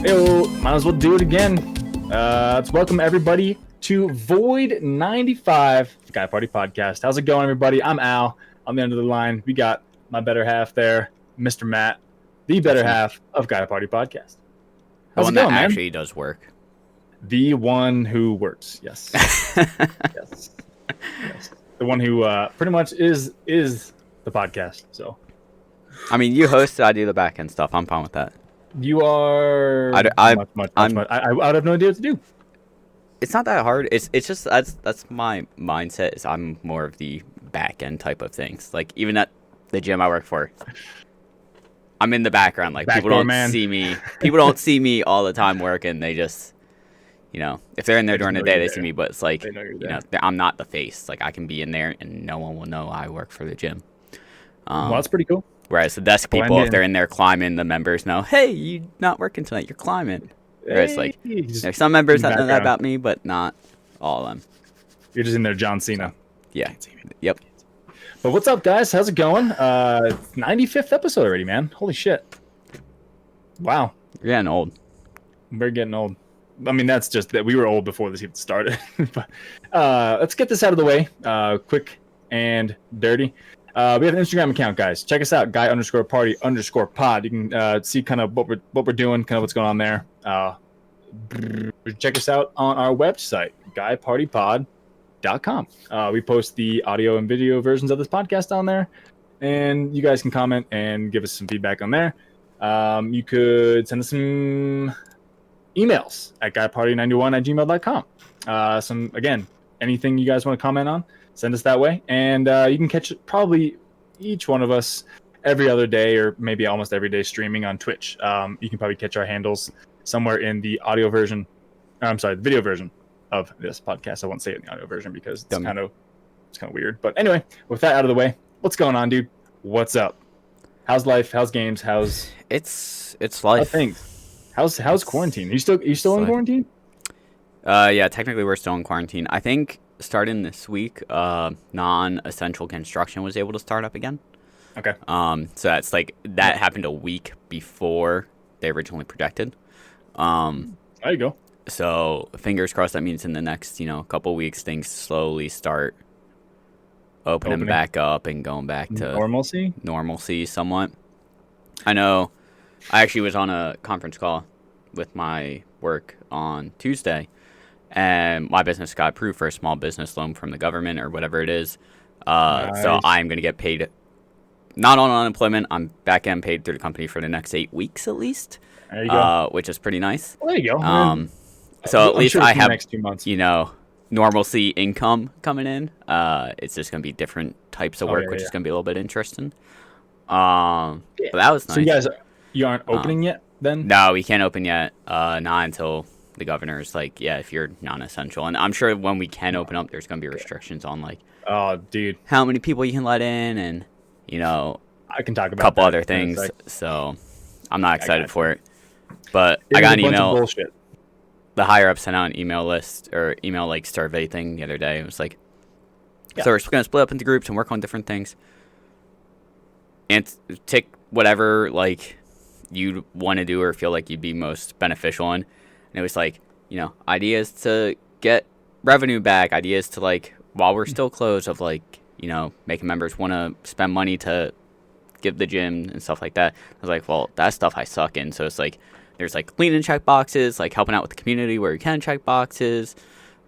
Hey, might as well do it again. Let's welcome everybody to Void 95 Guy Party Podcast. How's it going, everybody? I'm Al. On the end of the line, we got my better half there, Mr. Matt, the better half of Guy Party Podcast. How's it going, man? Actually does work. The one who works, yes. Yes. The one who pretty much is the podcast. So, I mean, you host it, I do the back end stuff. I'm fine with that. You are much. I would have no idea what to do. It's not that hard. It's just that's my mindset. Is I'm more of the back end type of things. Like even at the gym I work for, I'm in the background. Like people don't see me. People don't see me all the time working. They just, if they're in there during the day, they see me. But it's like, I'm not the face. Like I can be in there and no one will know I work for the gym. Well, that's pretty cool. Whereas the desk people, if they're in there climbing, the members know, hey, you're not working tonight, you're climbing. Whereas like, there's some members that know that about me, but not all of them. You're just in there, John Cena. Yeah. Yep. But what's up, guys? How's it going? 95th episode already, man. Holy shit. Wow. You're getting old. We're getting old. I mean, that's just that we were old before this even started. But let's get this out of the way, quick and dirty. We have an Instagram account, guys. Check us out, guy_party_pod. You can see kind of what we're doing, kind of what's going on there. Check us out on our website, guypartypod.com. We post the audio and video versions of this podcast on there, and you guys can comment and give us some feedback on there. You could send us some emails at guyparty91@gmail.com. Again, anything you guys want to comment on, send us that way, and you can catch probably each one of us every other day or maybe almost every day streaming on Twitch. You can probably catch our handles somewhere in the audio version. The video version of this podcast. I won't say it in the audio version because it's kind of weird. But anyway, with that out of the way, what's going on, dude? What's up? How's life? How's games? How's it's life? How's things? How's quarantine? Are you still in quarantine? Yeah, technically we're still in quarantine. I think starting this week, non-essential construction was able to start up again. Okay. So that's like that happened a week before they originally projected. There you go. So fingers crossed that means in the next, couple weeks things slowly start opening back up and going back to normalcy somewhat. I know I actually was on a conference call with my work on Tuesday. And my business got approved for a small business loan from the government or whatever it is. Nice. So I'm going to get paid, not on unemployment. I'm back end paid through the company for the next 8 weeks at least. There you go. Which is pretty nice. Well, there you go. So at least I have, next 2 months. normalcy income coming in. It's just going to be different types of work, which is going to be a little bit interesting. But that was nice. So you aren't opening yet then? No, we can't open yet. Not until the governor's like, yeah, if you're non-essential. And I'm sure when we can open up, there's going to be restrictions on like, oh, dude, how many people you can let in, and I can talk about a couple other things. So I'm not excited for it. But I got an email. The higher up sent out an email list or email like survey thing the other day. It was like, so we're going to split up into groups and work on different things, and tick whatever like you'd want to do or feel like you'd be most beneficial in. And it was like, ideas to get revenue back, ideas to like, while we're still closed, of like, making members want to spend money to give the gym and stuff like that. I was like, well, that stuff I suck in. So it's like, there's like cleaning check boxes, like helping out with the community where you can check boxes,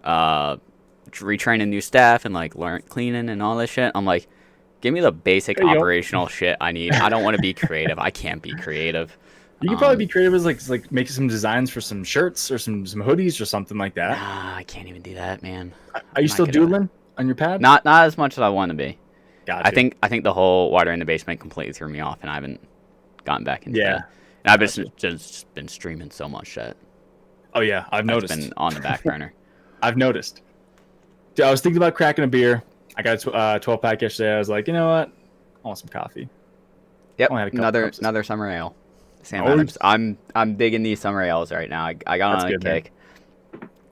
retraining new staff and like learn cleaning and all this shit. I'm like, give me the basic operational shit I need. I don't want to be creative. I can't be creative. You could probably be creative as like making some designs for some shirts or some hoodies or something like that. I can't even do that, man. Are you still doodling on your pad? Not as much as I want to be. Gotcha. I think the whole water in the basement completely threw me off, and I haven't gotten back into that. And I've just been streaming so much that. Oh yeah, I've noticed. It's been on the back burner. I've noticed. Dude, I was thinking about cracking a beer. I got a 12-pack yesterday. I was like, you know what? I want some coffee. Yep. Another summer ale. Sam Adams. I'm digging these summer ales right now. I got on a kick.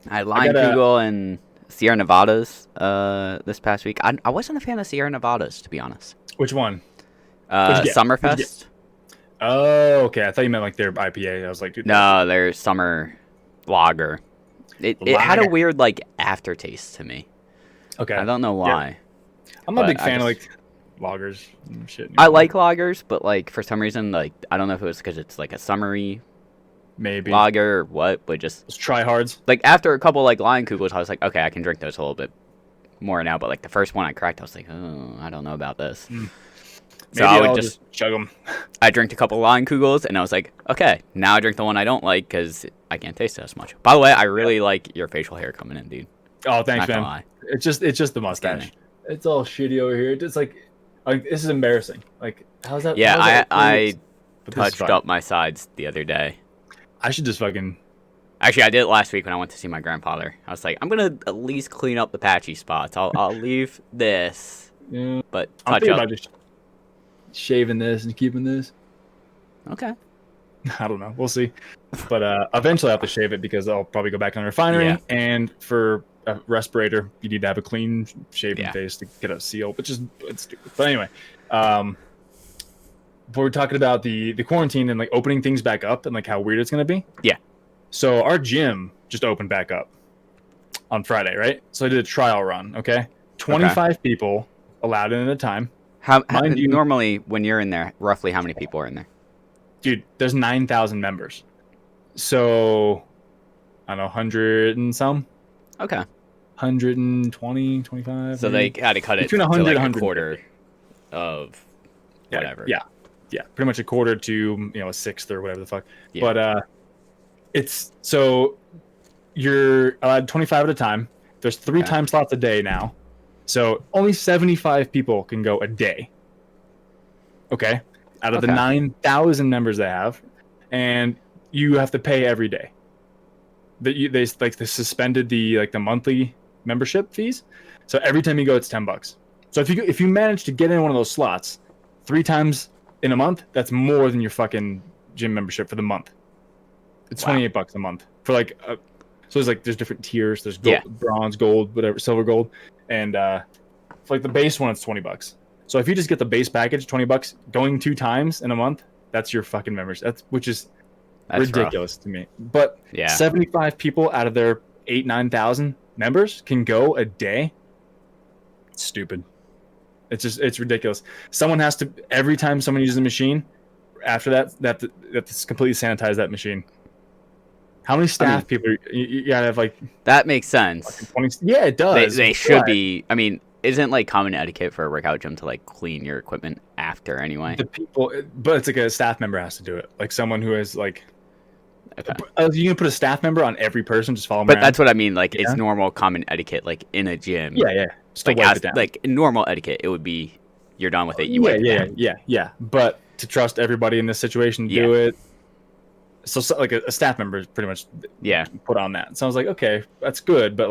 I had Lime Kugel and Sierra Nevadas this past week. I wasn't a fan of Sierra Nevadas, to be honest. Which one? Summerfest. Oh, okay. I thought you meant like their IPA. I was like, dude, No, their summer lager. It had a weird like aftertaste to me. Okay. I don't know why. Yeah. I'm not a big fan of like lagers and shit. I like lagers, but like for some reason, like I don't know if it was because it's like a summery maybe lager or what, but just try hards. Like after a couple like Leinenkugels, I was like, okay, I can drink those a little bit more now. But like the first one I cracked, I was like, oh, I don't know about this. So I would just chug them. I drank a couple Leinenkugels, and I was like, okay, now I drink the one I don't like because I can't taste it as much. By the way, I really like your facial hair coming in, dude. Oh, thanks, man. It's just the mustache. It's all shitty over here. It's like this is embarrassing. Like, how's that? Yeah, I touched up my sides the other day. I should just fucking. Actually, I did it last week when I went to see my grandfather. I was like, I'm gonna at least clean up the patchy spots. I'll leave this, but touch up. About just shaving this and keeping this. Okay. I don't know. We'll see. But eventually I have to shave it because I'll probably go back on the refinery. Yeah. And for a respirator, you need to have a clean shaven face to get a seal, which is it's stupid. But anyway, we're talking about the quarantine and like opening things back up and like how weird it's gonna be. Yeah. So our gym just opened back up on Friday, right? So I did a trial run. Okay, 25 people allowed in at a time. How normally when you're in there, roughly how many people are in there? Dude, there's 9,000 members. So I don't know, 100 and some. Okay. 120, 25. So maybe. They had to cut it between 100 to like and a quarter of whatever. Yeah. Pretty much a quarter to a sixth or whatever the fuck. Yeah. But it's so you're allowed 25 at a time. There's 3 time slots a day now. So only 75 people can go a day. Okay. Out of the 9,000 members they have, and you have to pay every day. They suspended the monthly membership fees. So every time you go, it's $10. So if you manage to get in one of those slots 3 times in a month, that's more than your fucking gym membership for the month. It's $28 a month for so there's different tiers. There's gold, bronze, gold, whatever, silver, gold, and for the base one, it's $20. So if you just get the base package, $20, going 2 times in a month, that's your fucking membership. Which is ridiculous to me. But 75 people out of their 9,000 members can go a day. It's stupid. It's ridiculous. Someone has to every time someone uses a machine. After that's completely sanitize that machine. How many staff people you gotta have that makes sense. 20, yeah, it does. They should be. I mean, isn't common etiquette for a workout gym to clean your equipment after anyway? The people, but it's a staff member has to do it. Someone who is you can put a staff member on every person, just follow them around. That's what I mean. It's normal common etiquette, in a gym. Yeah. Just normal etiquette, it would be you're done with it. You yeah. But to trust everybody in this situation to do it. So a staff member is pretty much put on that. So I was like, okay, that's good, but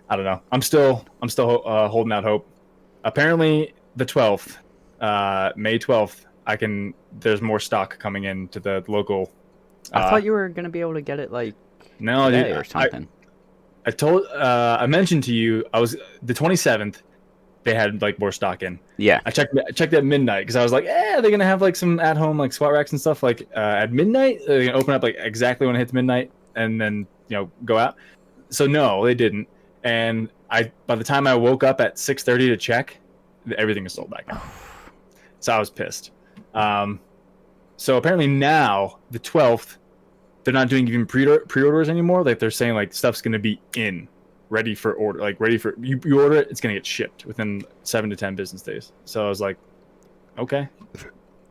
I don't know. I'm still holding out hope. Apparently, the 12th, May 12th, there's more stock coming in to the local. I thought you were gonna be able to get it no, today or something. I mentioned to you I was the 27th. They had more stock in. Yeah. I checked at midnight because I was like, they're gonna have some at home squat racks and stuff at midnight. They're gonna open up exactly when it hits midnight and then go out. So no, they didn't. And by the time I woke up at 6:30 to check, everything is sold back out. So I was pissed. So apparently now the 12th, they're not doing even pre-orders anymore. They're saying stuff's gonna be ready for order, ready for you order it, it's gonna get shipped within 7 to 10 business days. So I was like, okay.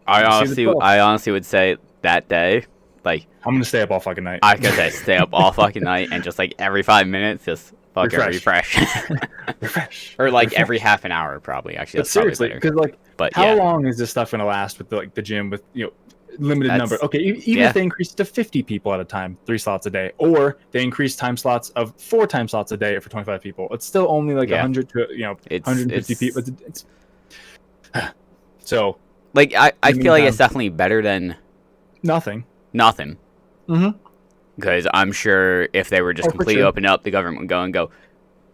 I honestly would say that day, I'm gonna stay up all fucking night. I could say stay up all fucking night and just every 5 minutes just fucking refresh. Refresh. Or every half an hour probably. Actually, that's seriously, because how long is this stuff gonna last with the gym with limited number? Okay, even if they increase it to 50 people at a time, 3 slots a day, or they increase time slots of 4 time slots a day for 25 people, it's still only 100 to 150 people. It's so I feel it's definitely better than nothing. Mm-hmm. Because I'm sure if they were just completely open up, the government would go,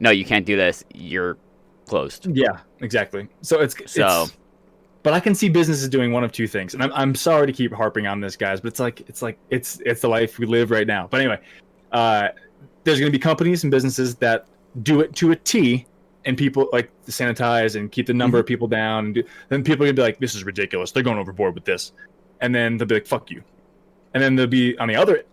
no, you can't do this. You're closed. Yeah, exactly. But But I can see businesses doing one of two things, and I'm sorry to keep harping on this, guys, but it's the life we live right now. But anyway, there's going to be companies and businesses that do it to a T, and people like to sanitize and keep the number of people down. And then people are going to be like, "This is ridiculous. They're going overboard with this," and then they'll be like, "Fuck you," and then there'll be on the other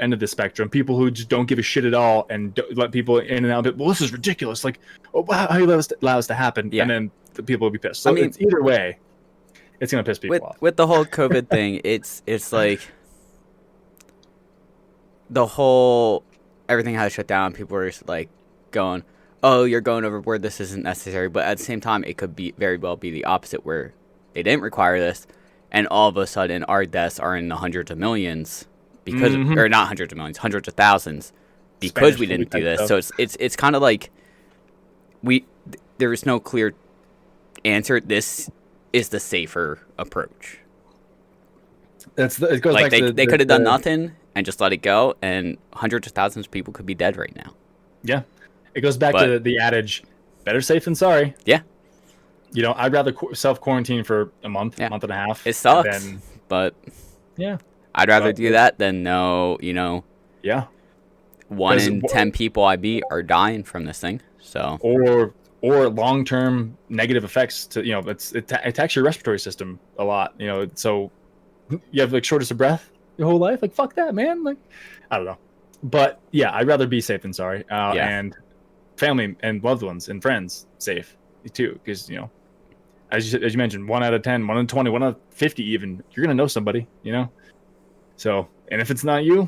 end of the spectrum, people who just don't give a shit at all and don't let people in and out. But, well, this is ridiculous. Like, how you allow this to happen? Yeah. And then the people will be pissed. So I mean, it's either way, it's gonna piss people off. With the whole COVID thing, it's like the whole everything has shut down. People are just like going, "Oh, you're going overboard. This isn't necessary." But at the same time, it could be very well be the opposite, where they didn't require this. And all of a sudden, our deaths are in the hundreds of millions because, or not hundreds of millions, hundreds of thousands, because we didn't do this. So it's kind of like there is no clear answer. This is the safer approach. It goes like back they could have done nothing and just let it go, and hundreds of thousands of people could be dead right now. Yeah, it goes back to the adage: better safe than sorry. Yeah. You know, I'd rather self-quarantine for a month, month and a half. It sucks, but yeah, I'd rather do that than know, yeah, 1 in 10 people I meet are dying from this thing. So or long-term negative effects to it attacks your respiratory system a lot. So you have like shortness of breath your whole life. Like fuck that, man. Like I don't know, but yeah, I'd rather be safe than sorry. And family and loved ones and friends safe too, because as you mentioned, 1 out of 10, 1 in 20, 1 out of 50 even, you're going to know somebody, So, and if it's not you,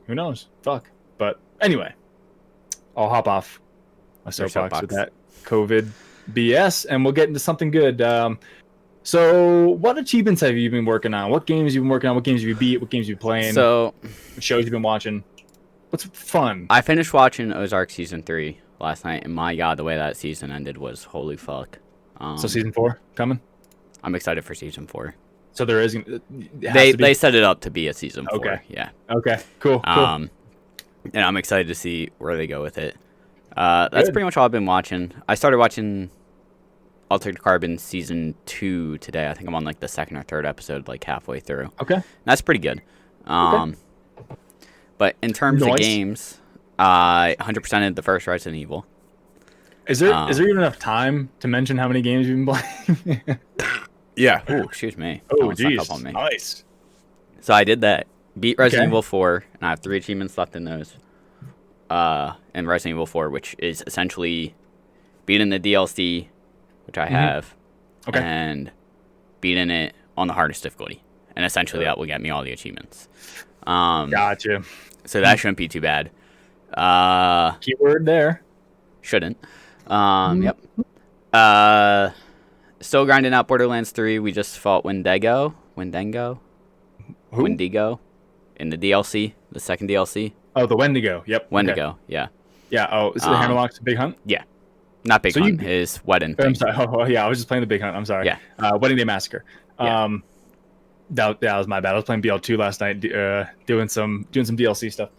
who knows? Fuck. But anyway, I'll hop off my soapbox with that COVID BS, and we'll get into something good. So what achievements have you been working on? What games have you been working on? What games have you beat? What games have you been playing? So, what shows you've been watching? What's fun? I finished watching Ozark Season 3 last night, and my God, the way that season ended was holy fuck. So Season 4 coming? I'm excited for Season 4. So there is. They set it up to be a Season 4. Okay. Yeah. Okay. Cool. And I'm excited to see where they go with it. That's pretty much all I've been watching. I started watching Altered Carbon Season 2 today. I think I'm on like the second or third episode, like halfway through. Okay. And that's pretty good. But in terms of games, I 100%ed the first Resident Evil. Is there even enough time to mention how many games you've been playing? Yeah. Oh, excuse me. Oh, geez. Nice. So I did that. Beat Resident Evil 4, and I have 3 achievements left in those. In Resident Evil 4, which is essentially beating the DLC, which I have, and beating it on the hardest difficulty. And essentially that will get me all the achievements. Gotcha. So that shouldn't be too bad. Keyword there. Shouldn't. Yep. Still grinding out Borderlands 3. We just fought Wendigo. Wendigo in the DLC, the second DLC. Oh, the Wendigo. Yep. Wendigo. Yeah. Yeah. Oh, is it the Hammerlock's Big Hunt? Yeah. Not Big Hunt. His wedding. I'm sorry. Oh, yeah. I was just playing the Big Hunt. I'm sorry. Yeah. Wedding Day Massacre. Yeah. That was my bad. I was playing BL2 last night, doing some DLC stuff.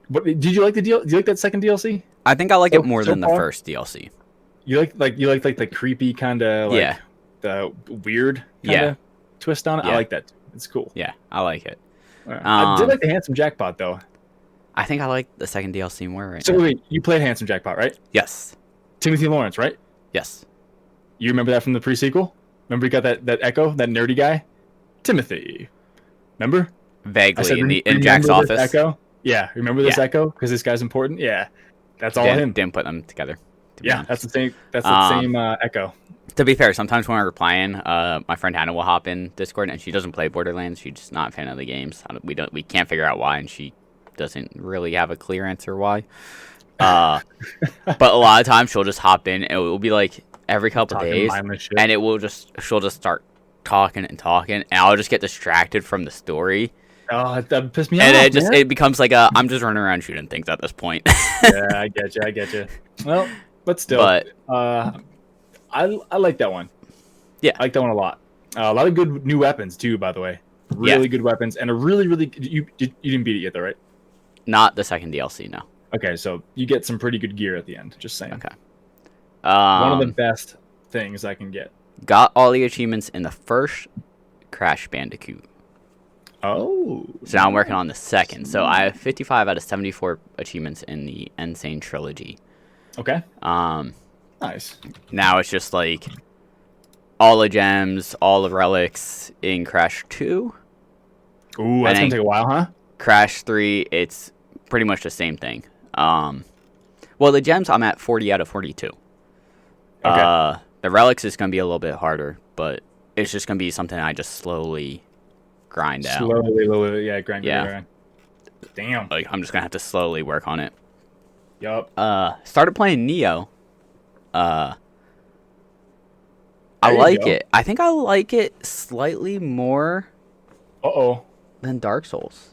What did you like Did you like that second DLC? I think I like it more than the first DLC. You like the creepy kind of the weird kind of twist on it. I like that. It's cool. Yeah, I like it. I did like the Handsome Jackpot though. I think I like the second DLC more right now. So wait, you played Handsome Jackpot, right? Yes. Timothy Lawrence, right? Yes. You remember that from the pre-sequel? Remember you got that Echo, that nerdy guy? Timothy. Remember? Vaguely in Jack's office. Echo? Yeah, remember this Echo? Because this guy's important? Yeah. That's all him. Didn't put them together. Yeah, that's the same Echo. To be fair, sometimes when we're playing, my friend Hannah will hop in Discord, and she doesn't play Borderlands. She's just not a fan of the games. We can't figure out why, and she doesn't really have a clear answer why. But a lot of times she'll just hop in, and it will be like every couple days, and she'll just start talking, and I'll just get distracted from the story. Oh, that pissed me off. And it becomes like I'm just running around shooting things at this point. Yeah, I get you. Well, but still, I like that one. Yeah, I like that one a lot. A lot of good new weapons too, by the way. Really good weapons, and a really you didn't beat it yet, though, right? Not the second DLC, no. Okay, so you get some pretty good gear at the end. Just saying. Okay. One of the best things I can get. Got all the achievements in the first Crash Bandicoot. Oh. So now I'm working on the second. So I have 55 out of 74 achievements in the Insane Trilogy. Okay. Nice. Now it's just like all the gems, all the relics in Crash 2. Ooh, that's going to take a while, huh? Crash 3, it's pretty much the same thing. Well, the gems, I'm at 40 out of 42. Okay. The relics is going to be a little bit harder, but it's just going to be something I just slowly grind out. Slowly, yeah, grind. Damn. Like, I'm just going to have to slowly work on it. Yup. Started playing Neo. I like it. I think I like it slightly more than Dark Souls.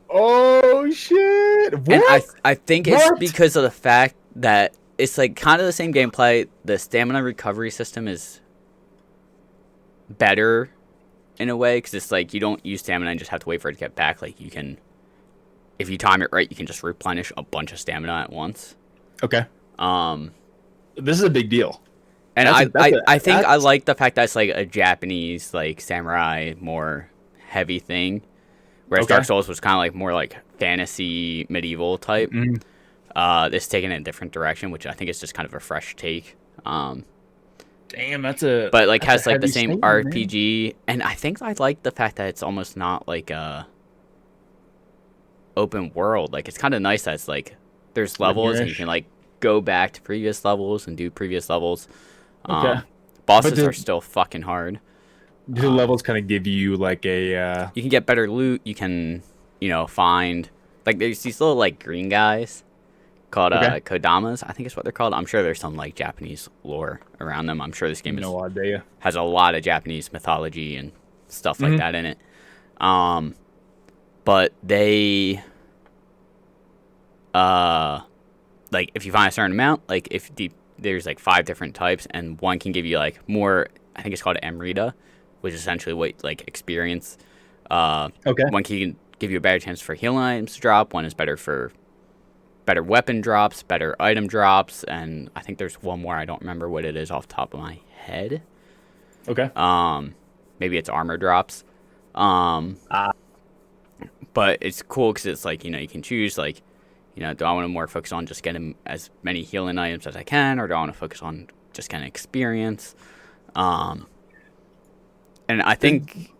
Oh, shit. What? And I think it's because of the fact that it's like kind of the same gameplay. The stamina recovery system is better in a way because it's like you don't use stamina and just have to wait for it to get back. Like you can, if you time it right, you can just replenish a bunch of stamina at once. Okay. This is a big deal. And I think I like the fact that it's like a Japanese like samurai more heavy thing, whereas Dark Souls was kind of like more like fantasy medieval type. Mm-hmm. This taking it in a different direction, which I think is just kind of a fresh take. Damn, but like has like the same RPG, man. And I think I like the fact that it's almost not like a open world. Like it's kind of nice that it's like there's levels and you can like go back to previous levels and do previous levels. Bosses are still fucking hard. Do the levels kind of give you like a? You can get better loot. You can, find like there's these little like green guys called Kodamas. I think is what they're called. I'm sure there's some like Japanese lore around them. I'm sure this game has a lot of Japanese mythology and stuff like that in it. But they, like if you find a certain amount, like if there's like 5 different types, and one can give you like more. I think it's called Amrita, which is essentially what like experience. One can give you a better chance for healing items to drop. One is better for better weapon drops, better item drops, and I think there's one more. I don't remember what it is off the top of my head. Okay. Maybe it's armor drops. But it's cool because it's like you can choose like. Do I want to more focus on just getting as many healing items as I can, or do I want to focus on just kind of experience? And I think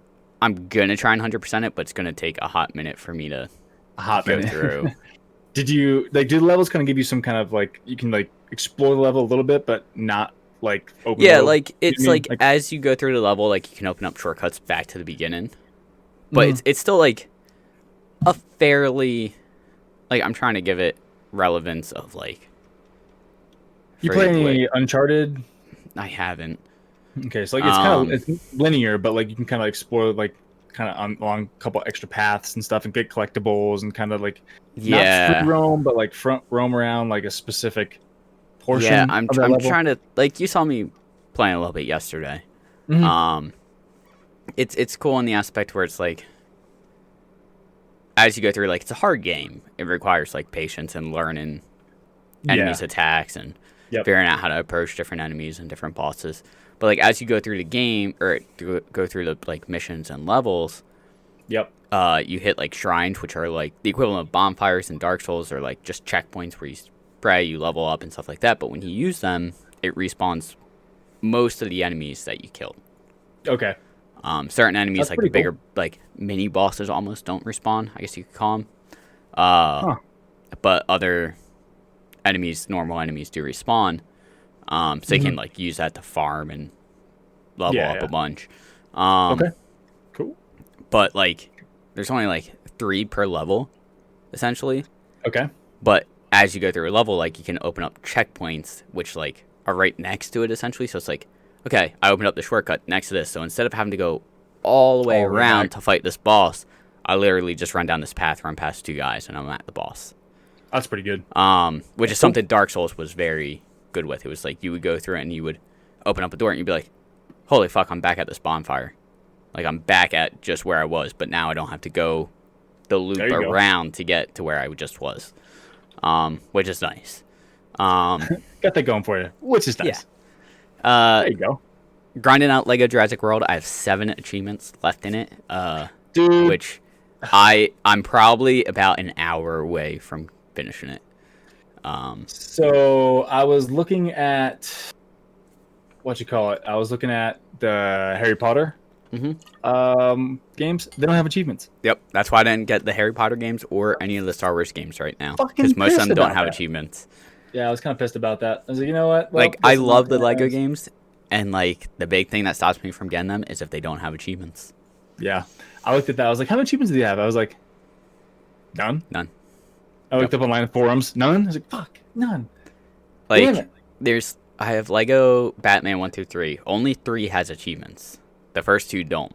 I'm going to try and 100% it, but it's going to take a hot minute for me to go through. Do the levels kind of give you some kind of like, you can like explore the level a little bit, but not like open world? Like it's like as you go through the level, like you can open up shortcuts back to the beginning. But it's still like a fairly... Like, I'm trying to give it relevance of, like... You play any Uncharted? I haven't. Okay, so, like, it's kind of it's linear, but, like, you can kind of explore, like, kind of along a couple extra paths and stuff and get collectibles and kind of, like, not free roam, but, like, front roam around, like, a specific portion of that level. I'm trying to... Like, you saw me playing a little bit yesterday. It's cool in the aspect where it's, like... As you go through, like, it's a hard game. It requires, like, patience and learning enemies' attacks and figuring out how to approach different enemies and different bosses. But, like, as you go through the game, or go through the, like, missions and levels, you hit, like, shrines, which are, like, the equivalent of bonfires in Dark Souls, or, like, just checkpoints where you spray, you level up and stuff like that. But when you use them, it respawns most of the enemies that you killed. Okay. Certain enemies, like the bigger, like mini bosses, almost don't respawn. I guess you could call them. But other enemies, normal enemies, do respawn. So you can like use that to farm and level up a bunch. Okay. Cool. But like, there's only like 3 per level, essentially. Okay. But as you go through a level, like you can open up checkpoints, which like are right next to it, essentially. So it's like. Okay, I opened up the shortcut next to this, so instead of having to go all the way around to fight this boss, I literally just run down this path, run past 2 guys, and I'm at the boss. That's pretty good. Which is something Dark Souls was very good with. It was like you would go through it and you would open up a door and you'd be like, holy fuck, I'm back at this bonfire. Like, I'm back at just where I was, but now I don't have to go the loop around to get to where I just was, which is nice. Got that going for you, which is nice. There you go. Grinding out Lego Jurassic World. I have 7 achievements left in it. Dude. Which I'm probably about an hour away from finishing it. So I was looking at I was looking at the Harry Potter games. They don't have achievements. Yep, that's why I didn't get the Harry Potter games or any of the Star Wars games right now, because most of them don't have achievements. Yeah, I was kind of pissed about that. I was like, you know what? Well, like, I love the Lego games, and like the big thing that stops me from getting them is if they don't have achievements. Yeah, I looked at that. I was like, how many achievements do they have? I was like, none. I looked up online forums. None. I was like, fuck, none. Like, I have Lego Batman 1 through 3. Only 3 has achievements. The first 2 don't.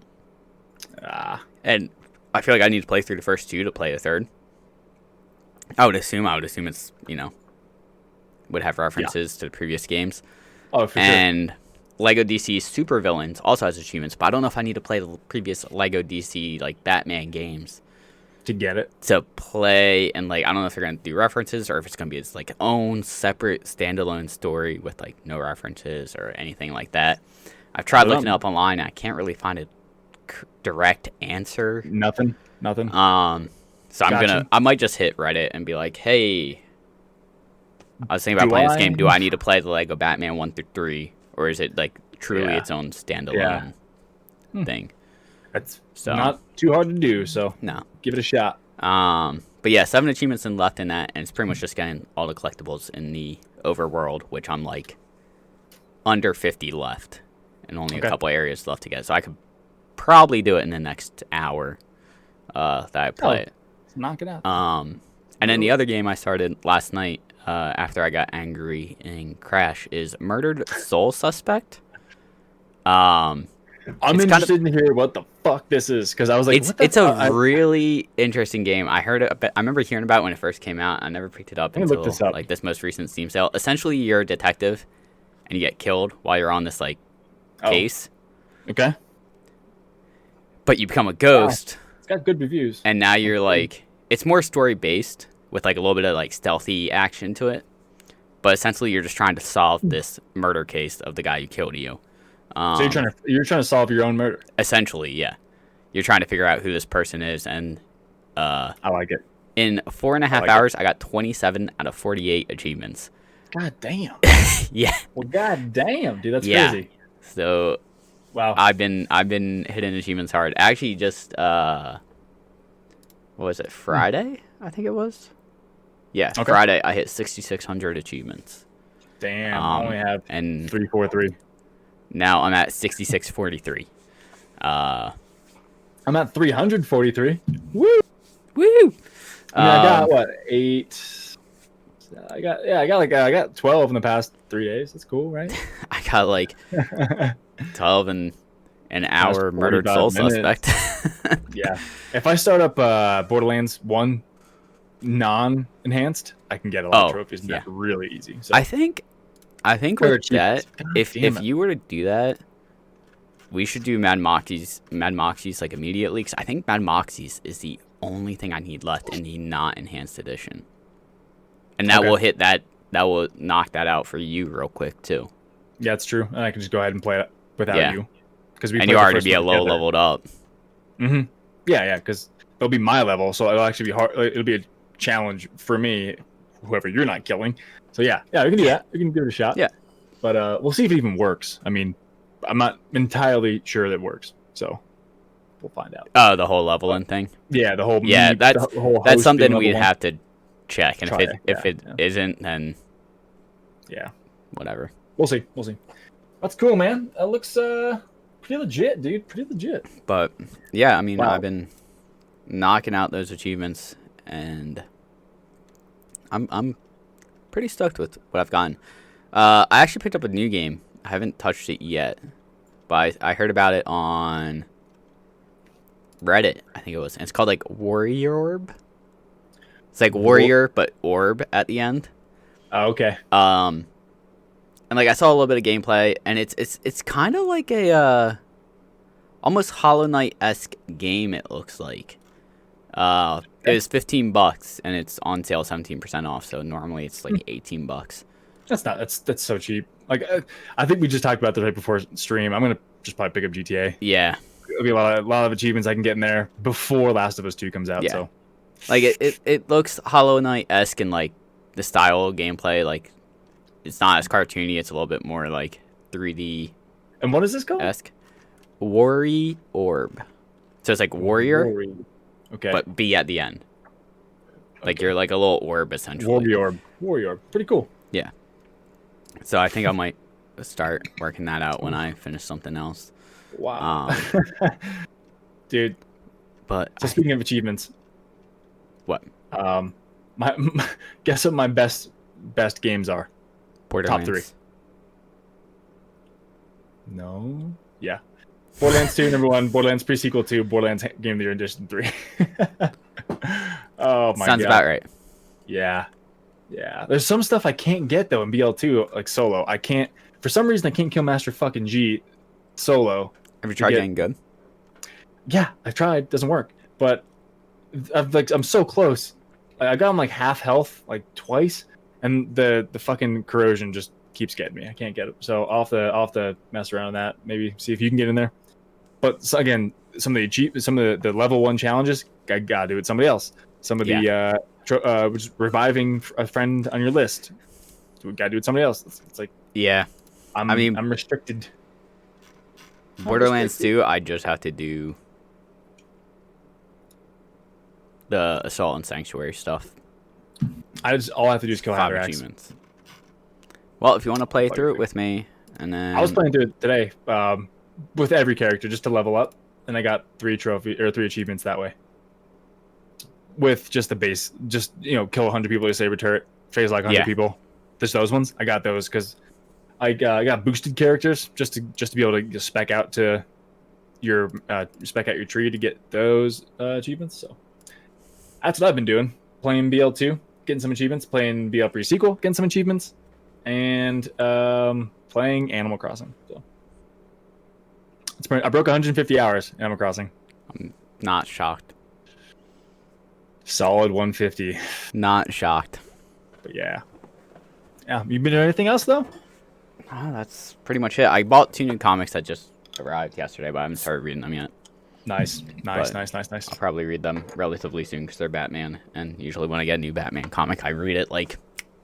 And I feel like I need to play through the first 2 to play the third. I would assume it's, would have references to the previous games. Oh, for and Lego DC Supervillains also has achievements, but I don't know if I need to play the previous Lego DC like Batman games to get it. To play, and like I don't know if they're gonna do references or if it's gonna be its like own separate standalone story with like no references or anything like that. I've tried looking up online and I can't really find a direct answer. Nothing. So I might just hit Reddit and be like, hey, I was thinking about playing this game. Do I need to play the Lego Batman 1 through 3, or is it like truly its own standalone thing? That's not too hard to do. So no, give it a shot. But yeah, 7 achievements left in that, and it's pretty much just getting all the collectibles in the overworld, which I'm like under 50 left, and only a couple areas left to get. So I could probably do it in the next hour that I play it. Knock it out. And then the other game I started last night after I got angry in Crash is Murdered Soul Suspect. I'm interested to hear what the fuck this is, because I was like, it's a really interesting game. I remember hearing about it when it first came out. I never picked it up until like this most recent Steam sale. Essentially, you're a detective, and you get killed while you're on this like case. Okay. But you become a ghost. It's got good reviews. And now you're like, it's more story based with like a little bit of like stealthy action to it. But essentially, you're just trying to solve this murder case of the guy who killed you. So you're trying to solve your own murder. Essentially, yeah. You're trying to figure out who this person is, and I like it. In 4.5 hours, I got 27 out of 48 achievements. God damn. Yeah. Well, god damn, dude, that's crazy. So, wow. I've been hitting achievements hard. Actually, just what was it? Friday, I think it was. Yeah, okay. Friday I hit 6,600 achievements. Damn, I only have 343. Now I'm at 6,643. I'm at 343. Woo! I got what 8? I got 12 in the past 3 days. That's cool, right? I got like 12 in an hour. Murdered Soul Suspect. Yeah, if I start up Borderlands 1 non-enhanced, I can get a lot of trophies. And that's really easy. So. I think with that, if you were to do that, we should do Mad Moxie's like immediately, because I think Mad Moxie's is the only thing I need left in the not enhanced edition, and that will hit that will knock that out for you real quick too. Yeah, it's true, and I can just go ahead and play it without you, because you already be a low leveled up. Mm-hmm. Yeah, because it'll be my level, so it'll actually be hard. It'll be a challenge for me, whoever you're not killing. So yeah, we can do that. We can give it a shot. Yeah, but we'll see if it even works. I mean, I'm not entirely sure that it works, so we'll find out. Oh, the whole leveling thing. Yeah, the whole. Yeah, that's something we'd have to check, and if it isn't, then whatever. We'll see. That's cool, man. That looks pretty legit, dude. Pretty legit. But yeah, I mean, I've been knocking out those achievements, and I'm pretty stoked with what I've gotten. I actually picked up a new game. I haven't touched it yet, but I heard about it on Reddit, I think it was. And it's called like Warrior Orb. It's like warrior, but orb at the end. Oh, okay. And like I saw a little bit of gameplay, and it's kind of like a almost Hollow Knight-esque game. It looks like. It was $15, and it's on sale 17% off. So normally it's like $18. That's so cheap. Like, I think we just talked about this right before stream. I'm gonna just probably pick up GTA. Yeah. There'll be a lot of achievements I can get in there before Last of Us 2 comes out. Yeah. So, like it looks Hollow Knight-esque in like the style of gameplay. Like, it's not as cartoony. It's a little bit more like 3D. And what is this called? Esque. Worry Orb. So it's like warrior, okay, but B at the end. Like you're like a little orb essentially. Warrior Orb. Pretty cool. Yeah. So I think I might start working that out when I finish something else. Wow. Dude. But so speaking of achievements. What? My guess what my best games are? Borderlands. Top 3. No. Yeah. Borderlands 2, number 1. Borderlands pre-sequel 2. Borderlands Game of the Year Edition 3. Oh my god. Sounds about right. Yeah. Yeah. There's some stuff I can't get though in BL2, like solo. I can't. For some reason, I can't kill Master fucking G solo. Have you tried getting good? Yeah, I tried. Doesn't work. But I'm so close. I got him like half health like twice, and the fucking corrosion just keeps getting me. I can't get it. So I'll have to mess around with that. Maybe see if you can get in there. But so again, some of the level 1 challenges, I gotta do it with somebody else. Some of the just reviving a friend on your list, so we gotta do it with somebody else. It's like, yeah, I'm restricted. Borderlands 2, I just have to do the Assault and Sanctuary stuff. All I have to do is kill 5 Hathor Axe. achievements. Well, if you want to play through it with me, and then I was playing through it today with every character just to level up, and I got 3 achievements that way. With just the base, just kill 100 people with a saber turret, phase like 100 people. Just those ones, I got those because I got boosted characters just to be able to spec out to your tree to get those achievements. So that's what I've been doing: playing BL2, getting some achievements; playing BL pre-sequel, getting some achievements, and playing Animal Crossing. So I broke 150 hours in Animal Crossing. I'm not shocked. Solid 150. Not shocked. But yeah. You been doing anything else though? Oh, that's pretty much it. I bought 2 new comics that just arrived yesterday, but I haven't started reading them yet. Nice. I'll probably read them relatively soon because they're Batman, and usually when I get a new Batman comic, I read it like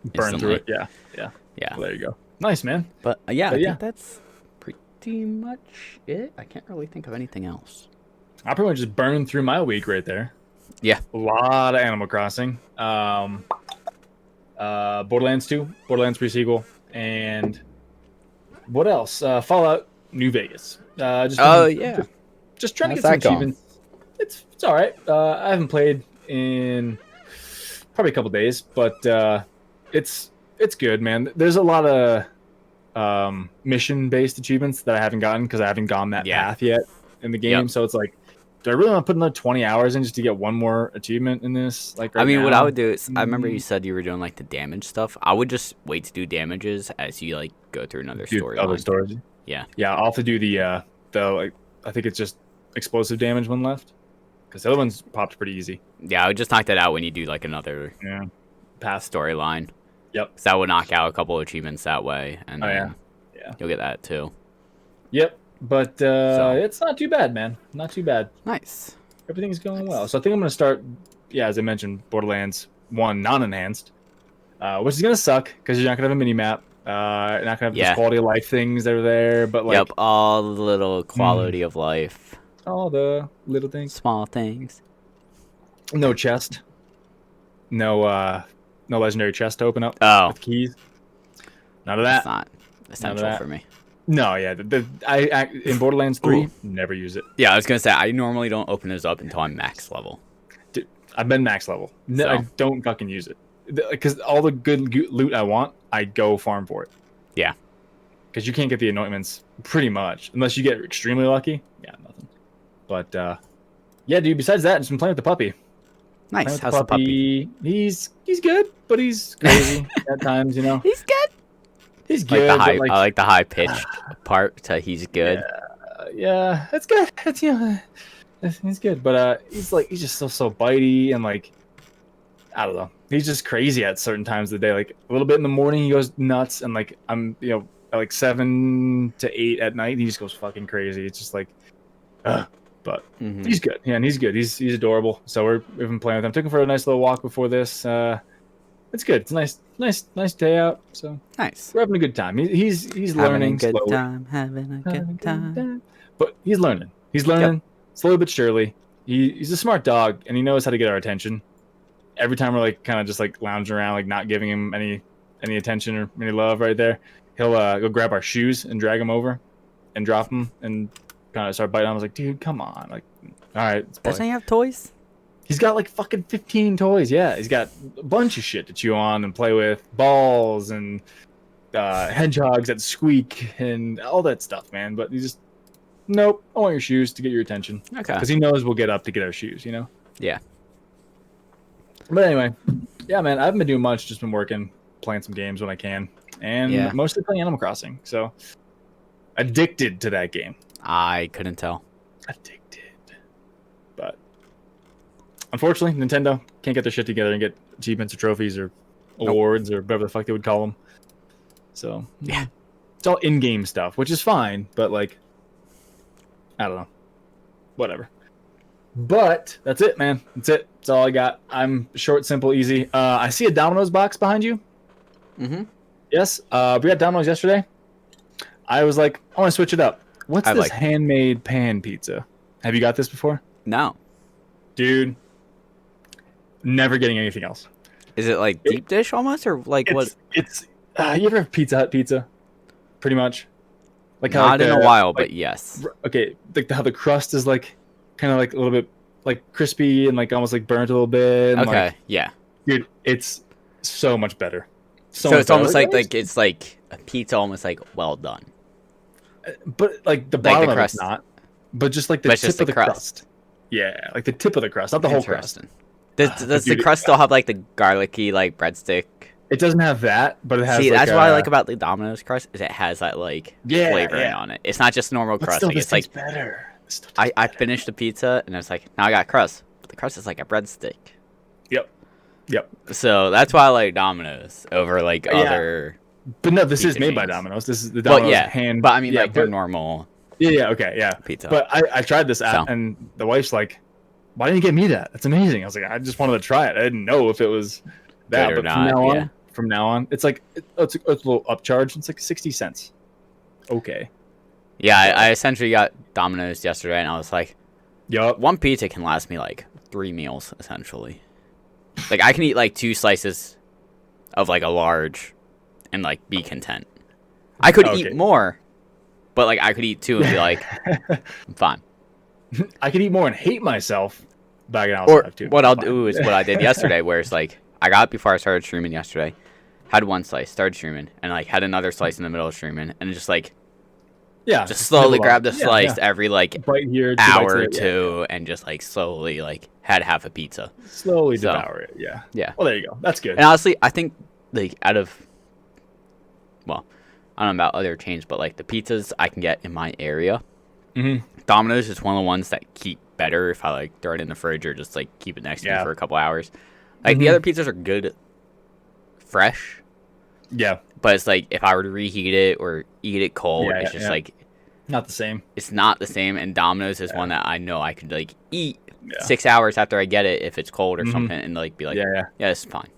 burn through it. Yeah. Well, there you go. Nice, man. But I think that's pretty much it. I can't really think of anything else. I pretty much just burned through my week right there. Yeah. A lot of Animal Crossing. Borderlands 2, Borderlands pre-sequel, and what else? Fallout New Vegas. Just trying to get some achievements. It's all right. I haven't played in probably a couple days, but it's good, man. There's a lot of mission-based achievements that I haven't gotten because I haven't gone that path yet in the game. So it's like, do I really want to put another 20 hours in just to get one more achievement in this? Like, right now? What I would do is, I remember you said you were doing like the damage stuff. I would just wait to do damages as you like go through another story. Other stories. Yeah. I'll have to do the like, I think it's just explosive damage one left, because the other one's popped pretty easy. Yeah, I would just knock that out when you do like another path storyline. Yep. Because that would knock out a couple of achievements that way, and you'll get that too. Yep. But it's not too bad, man. Not too bad. Nice. Everything's going well. So I think I'm going to start, as I mentioned, Borderlands 1 non-enhanced, which is going to suck because you're not going to have a mini-map. You're not going to have those quality of life things that are there. But like, all the little quality of life. All the little things. Small things. No chest. No legendary chest to open up with keys. None of that. It's not essential for me. No, I in Borderlands 3 never use it. Yeah, I was gonna say I normally don't open those up until I'm max level. Dude, I've been max level. No, I don't fucking use it because all the good loot I want, I go farm for it. Yeah, because you can't get the anointments pretty much unless you get extremely lucky. Yeah, nothing. But dude. Besides that, just been playing with the puppy. Nice. How's the puppy? He's good, but he's crazy at times. He's good. He's good. I like the high pitched part to he's good. Yeah, it's good. He's good, but he's just so bitey and like, I don't know. He's just crazy at certain times of the day. Like a little bit in the morning, he goes nuts, and like I'm at like 7 to 8 at night. He just goes fucking crazy. It's just like, but he's good. Yeah, and he's good. He's adorable. So we've been playing with him. Took him for a nice little walk before this. It's good. It's a nice day out. So nice. We're having a good time. He's learning. Having a good time. But he's learning. He's learning slowly but surely. He's a smart dog, and he knows how to get our attention. Every time we're like kind of just like lounging around, like not giving him any attention or any love right there, he'll go grab our shoes and drag them over and drop them and kind of start biting. I was like, dude, come on. Like, all right. Doesn't he have toys? He's got like fucking 15 toys. Yeah, he's got a bunch of shit to chew on and play with. Balls and hedgehogs that squeak and all that stuff, man. But he's just, nope, I want your shoes to get your attention. Okay. Because he knows we'll get up to get our shoes, you know? Yeah. But anyway, yeah, man, I haven't been doing much. Just been working, playing some games when I can. And mostly playing Animal Crossing. So, addicted to that game. I couldn't tell. Addicted. But unfortunately, Nintendo can't get their shit together and get achievements or trophies or awards or whatever the fuck they would call them. So yeah, it's all in-game stuff, which is fine. But like, I don't know, whatever. But that's it, man. That's it. That's all I got. I'm short, simple, easy. I see a Domino's box behind you. Mm-hmm. Yes. We got Domino's yesterday. I was like, I want to switch it up. What's this handmade pan pizza? Have you got this before? No. Dude, never getting anything else. Is it like deep dish almost, or like what? It's you ever have Pizza Hut pizza? Pretty much. Like not in a while, but yes. Okay, like how the crust is like kind of like a little bit like crispy and like almost like burnt a little bit. And okay, like, yeah. Dude, it's so much better. So it's almost like it's like a pizza, almost like well done. But like the bottom of it's not. But just like the tip of the crust. Yeah, like the tip of the crust, not the whole crust. Does the crust still have like the garlicky like breadstick? It doesn't have that, but it has. See, that's what I like about the Domino's crust is it has that like flavoring on it. It's not just normal crust. Still, like, it's like better. I finished the pizza and I was like, now I got crust, but the crust is like a breadstick. Yep. So that's why I like Domino's over like other. But no, this is made by Domino's. This is the Domino's hand. But I mean, like their normal. Yeah. Pizza. But I tried this app, and the wife's like, "Why didn't you get me that? That's amazing." I was like, "I just wanted to try it. I didn't know if it was that." Good or but not, from now on, it's like it's a little upcharge. It's like 60 cents. Okay. Yeah, I essentially got Domino's yesterday, and I was like, "Yup, one pizza can last me like 3 meals essentially. Like I can eat like 2 slices of like a large, and like be content. I could eat more." But, like, I could eat 2 and be like, I'm fine. I could eat more and hate myself, but I can also or have 2. What I'll do is what I did yesterday, where it's like, I got it before I started streaming yesterday, had 1 slice, started streaming, and, like, had another slice in the middle of streaming, and just, like, just slowly grabbed a slice every, like, bite here, hour or 2, and just, like, slowly, like, had half a pizza. Slowly devour it, yeah. Well, there you go. That's good. And honestly, I think, like, I don't know about other chains, but like the pizzas I can get in my area, Domino's is one of the ones that keep better if I like throw it in the fridge or just like keep it next to me for a couple hours. Like the other pizzas are good, fresh. Yeah, but it's like if I were to reheat it or eat it cold, it's just like not the same. It's not the same. And Domino's is one that I know I could like eat 6 hours after I get it if it's cold or something, and like be like, yeah, it's fine.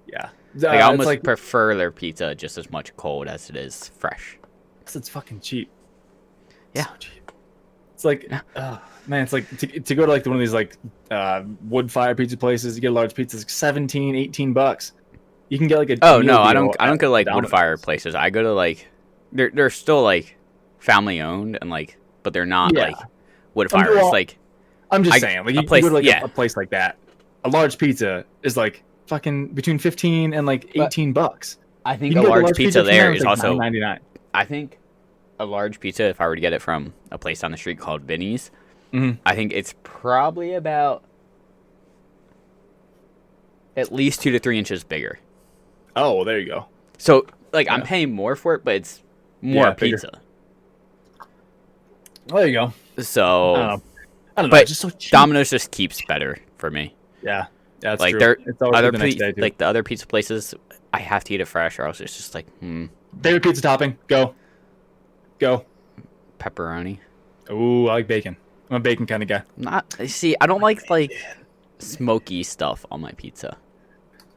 Yeah. Like, I almost prefer their pizza just as much cold as it is fresh. Because it's fucking cheap. Yeah. So cheap. It's like, man, it's like to go to like one of these like wood fire pizza places, you get a large pizza, it's like $17, $18. You can get like a I don't go to like wood fire places. I go to like they're still like family owned and like, but they're not like wood fire. It's like I'm just saying, like you go to like a place like that, a large pizza is like fucking between 15 and like $18. I think a large pizza there is like also $9.99. I think a large pizza, if I were to get it from a place on the street called Vinny's, I think it's probably about at least 2 to 3 inches bigger. Oh, well, there you go. So like I'm paying more for it, but it's more pizza. Well, there you go. So I don't know. But it's just so cheap. Domino's just keeps better for me. Yeah, that's like true. It's other like the other pizza places, I have to eat it fresh, or else it's just like, Favorite pizza topping? Go. Pepperoni. Ooh, I like bacon. I'm a bacon kind of guy. I don't like smoky stuff on my pizza.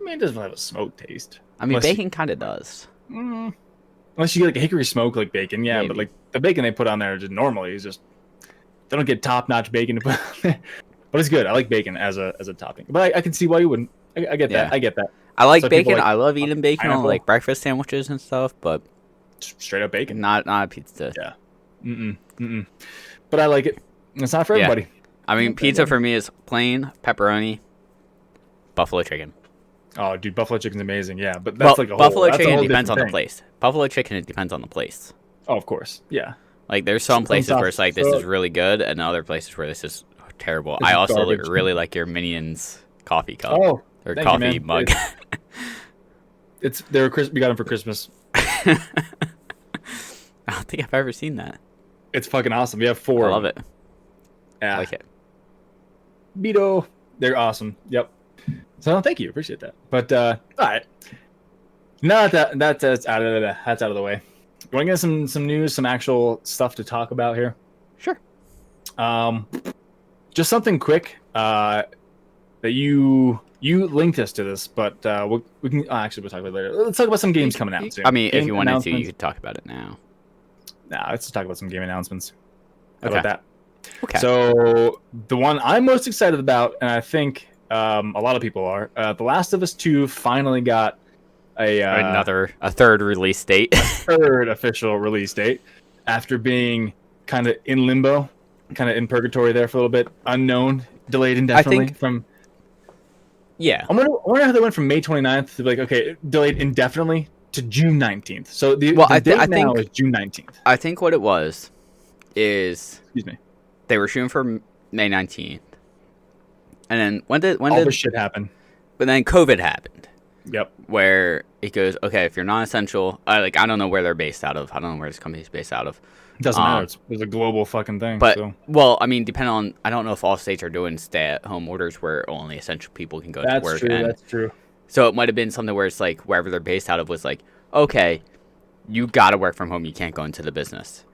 I mean, it doesn't have a smoke taste. I mean, bacon kind of does. Unless you get like a hickory smoke like bacon, yeah. Maybe. But like the bacon they put on there just normally is just they don't get top notch bacon to put on there. But it's good. I like bacon as a topping. But I can see why you wouldn't. I get that. I get that. I like bacon. I love eating bacon on like breakfast sandwiches and stuff. But straight up bacon, not a pizza. Yeah. But I like it. It's not for everybody. I mean, pizza for me is plain pepperoni, buffalo chicken. Oh, dude, buffalo chicken's amazing. Yeah, but that's like a buffalo whole, chicken depends on the place. Buffalo chicken, it depends on the place. Oh, of course. Yeah. Like there's some places where it's like this is really good, and other places where this is terrible. I also really like your Minions coffee cup or coffee mug. We got them for Christmas. I don't think I've ever seen that. It's fucking awesome. We have 4. I love it. Yeah. I like it. Beto. They're awesome. Yep. So thank you. Appreciate that. But all right. Now that's out of the way. You want to get some news, some actual stuff to talk about here? Sure. Just something quick that you linked us to this, but we can actually we'll talk about it later. Let's talk about some games coming out soon. I mean, if you wanted to, you could talk about it now. Nah, let's talk about some game announcements. How about that? Okay. So the one I'm most excited about, and I think a lot of people are, The Last of Us 2 finally got a third release date. Third official release date after being kind of in limbo, kind of in purgatory there for a little bit, unknown, delayed indefinitely Yeah. I wonder how they went from May 29th to like, okay, delayed indefinitely to June 19th. So the date now is June 19th. I think what it was is... Excuse me. They were shooting for May 19th. And then when did this shit happen? But then COVID happened. Yep. Where it goes, okay, if you're non-essential... I don't know where they're based out of. I don't know where this company's based out of. It doesn't matter. It's a global fucking thing. But, so. Well, I mean, depending on... I don't know if all states are doing stay-at-home orders where only essential people can go to work. That's true. So it might have been something where it's like, wherever they're based out of was like, okay, you got to work from home. You can't go into the business.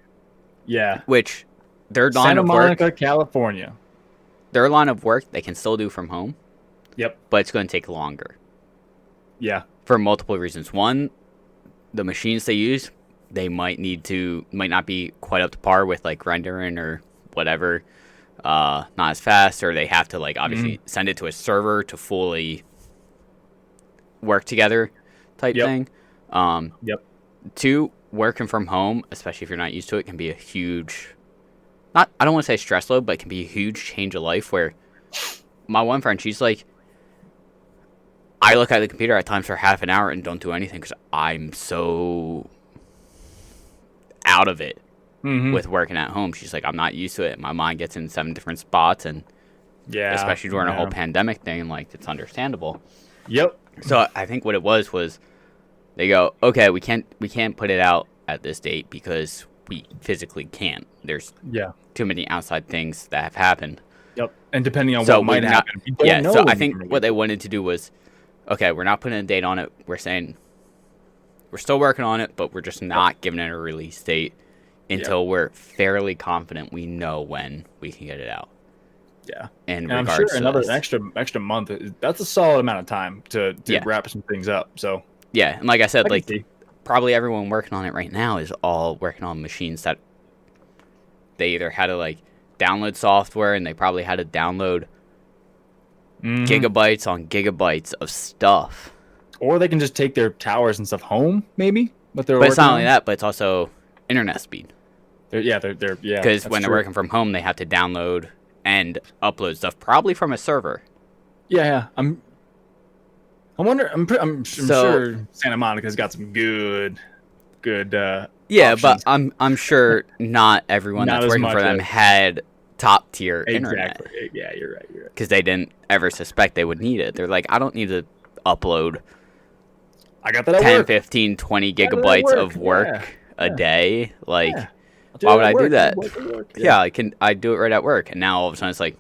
Yeah. Which, their line Santa of work... Monica, California. Their line of work, they can still do from home. Yep. But it's going to take longer. Yeah. For multiple reasons. One, the machines they use, they might not be quite up to par with like rendering or whatever, not as fast, or they have to like obviously send it to a server to fully work together type thing. Yep. 2, working from home, especially if you're not used to it, can be a huge, I don't want to say stress load, but it can be a huge change of life where my one friend, she's like, I look at the computer at times for half an hour and don't do anything because I'm so out of it with working at home. She's like, I'm not used to it. My mind gets in 7 different spots, and especially during a whole pandemic thing, like it's understandable. Yep. So I think what it was they go, okay, we can't put it out at this date because we physically can't. There's too many outside things that have happened. Yep. And depending on what might happen. So I think what they wanted to do was, okay, we're not putting a date on it. We're saying we're still working on it, but we're just not giving it a release date until we're fairly confident we know when we can get it out. Yeah. And I'm sure another extra month, that's a solid amount of time to wrap some things up. So yeah, and like I said, probably everyone working on it right now is all working on machines that they either had to like download software, and they probably had to download gigabytes on gigabytes of stuff. Or they can just take their towers and stuff home, maybe. But it's not only that, but it's also internet speed. They're because when they're working from home, they have to download and upload stuff, probably from a server. Yeah. I'm sure Santa Monica's got some good. But I'm sure not everyone that's working for them had top tier internet. Yeah, you're right. Because they didn't ever suspect they would need it. They're like, I don't need to upload I got that at 10, work. 15, 20 gigabytes of work a day. Like, why would I do that? Yeah, I do it right at work. And now all of a sudden it's like,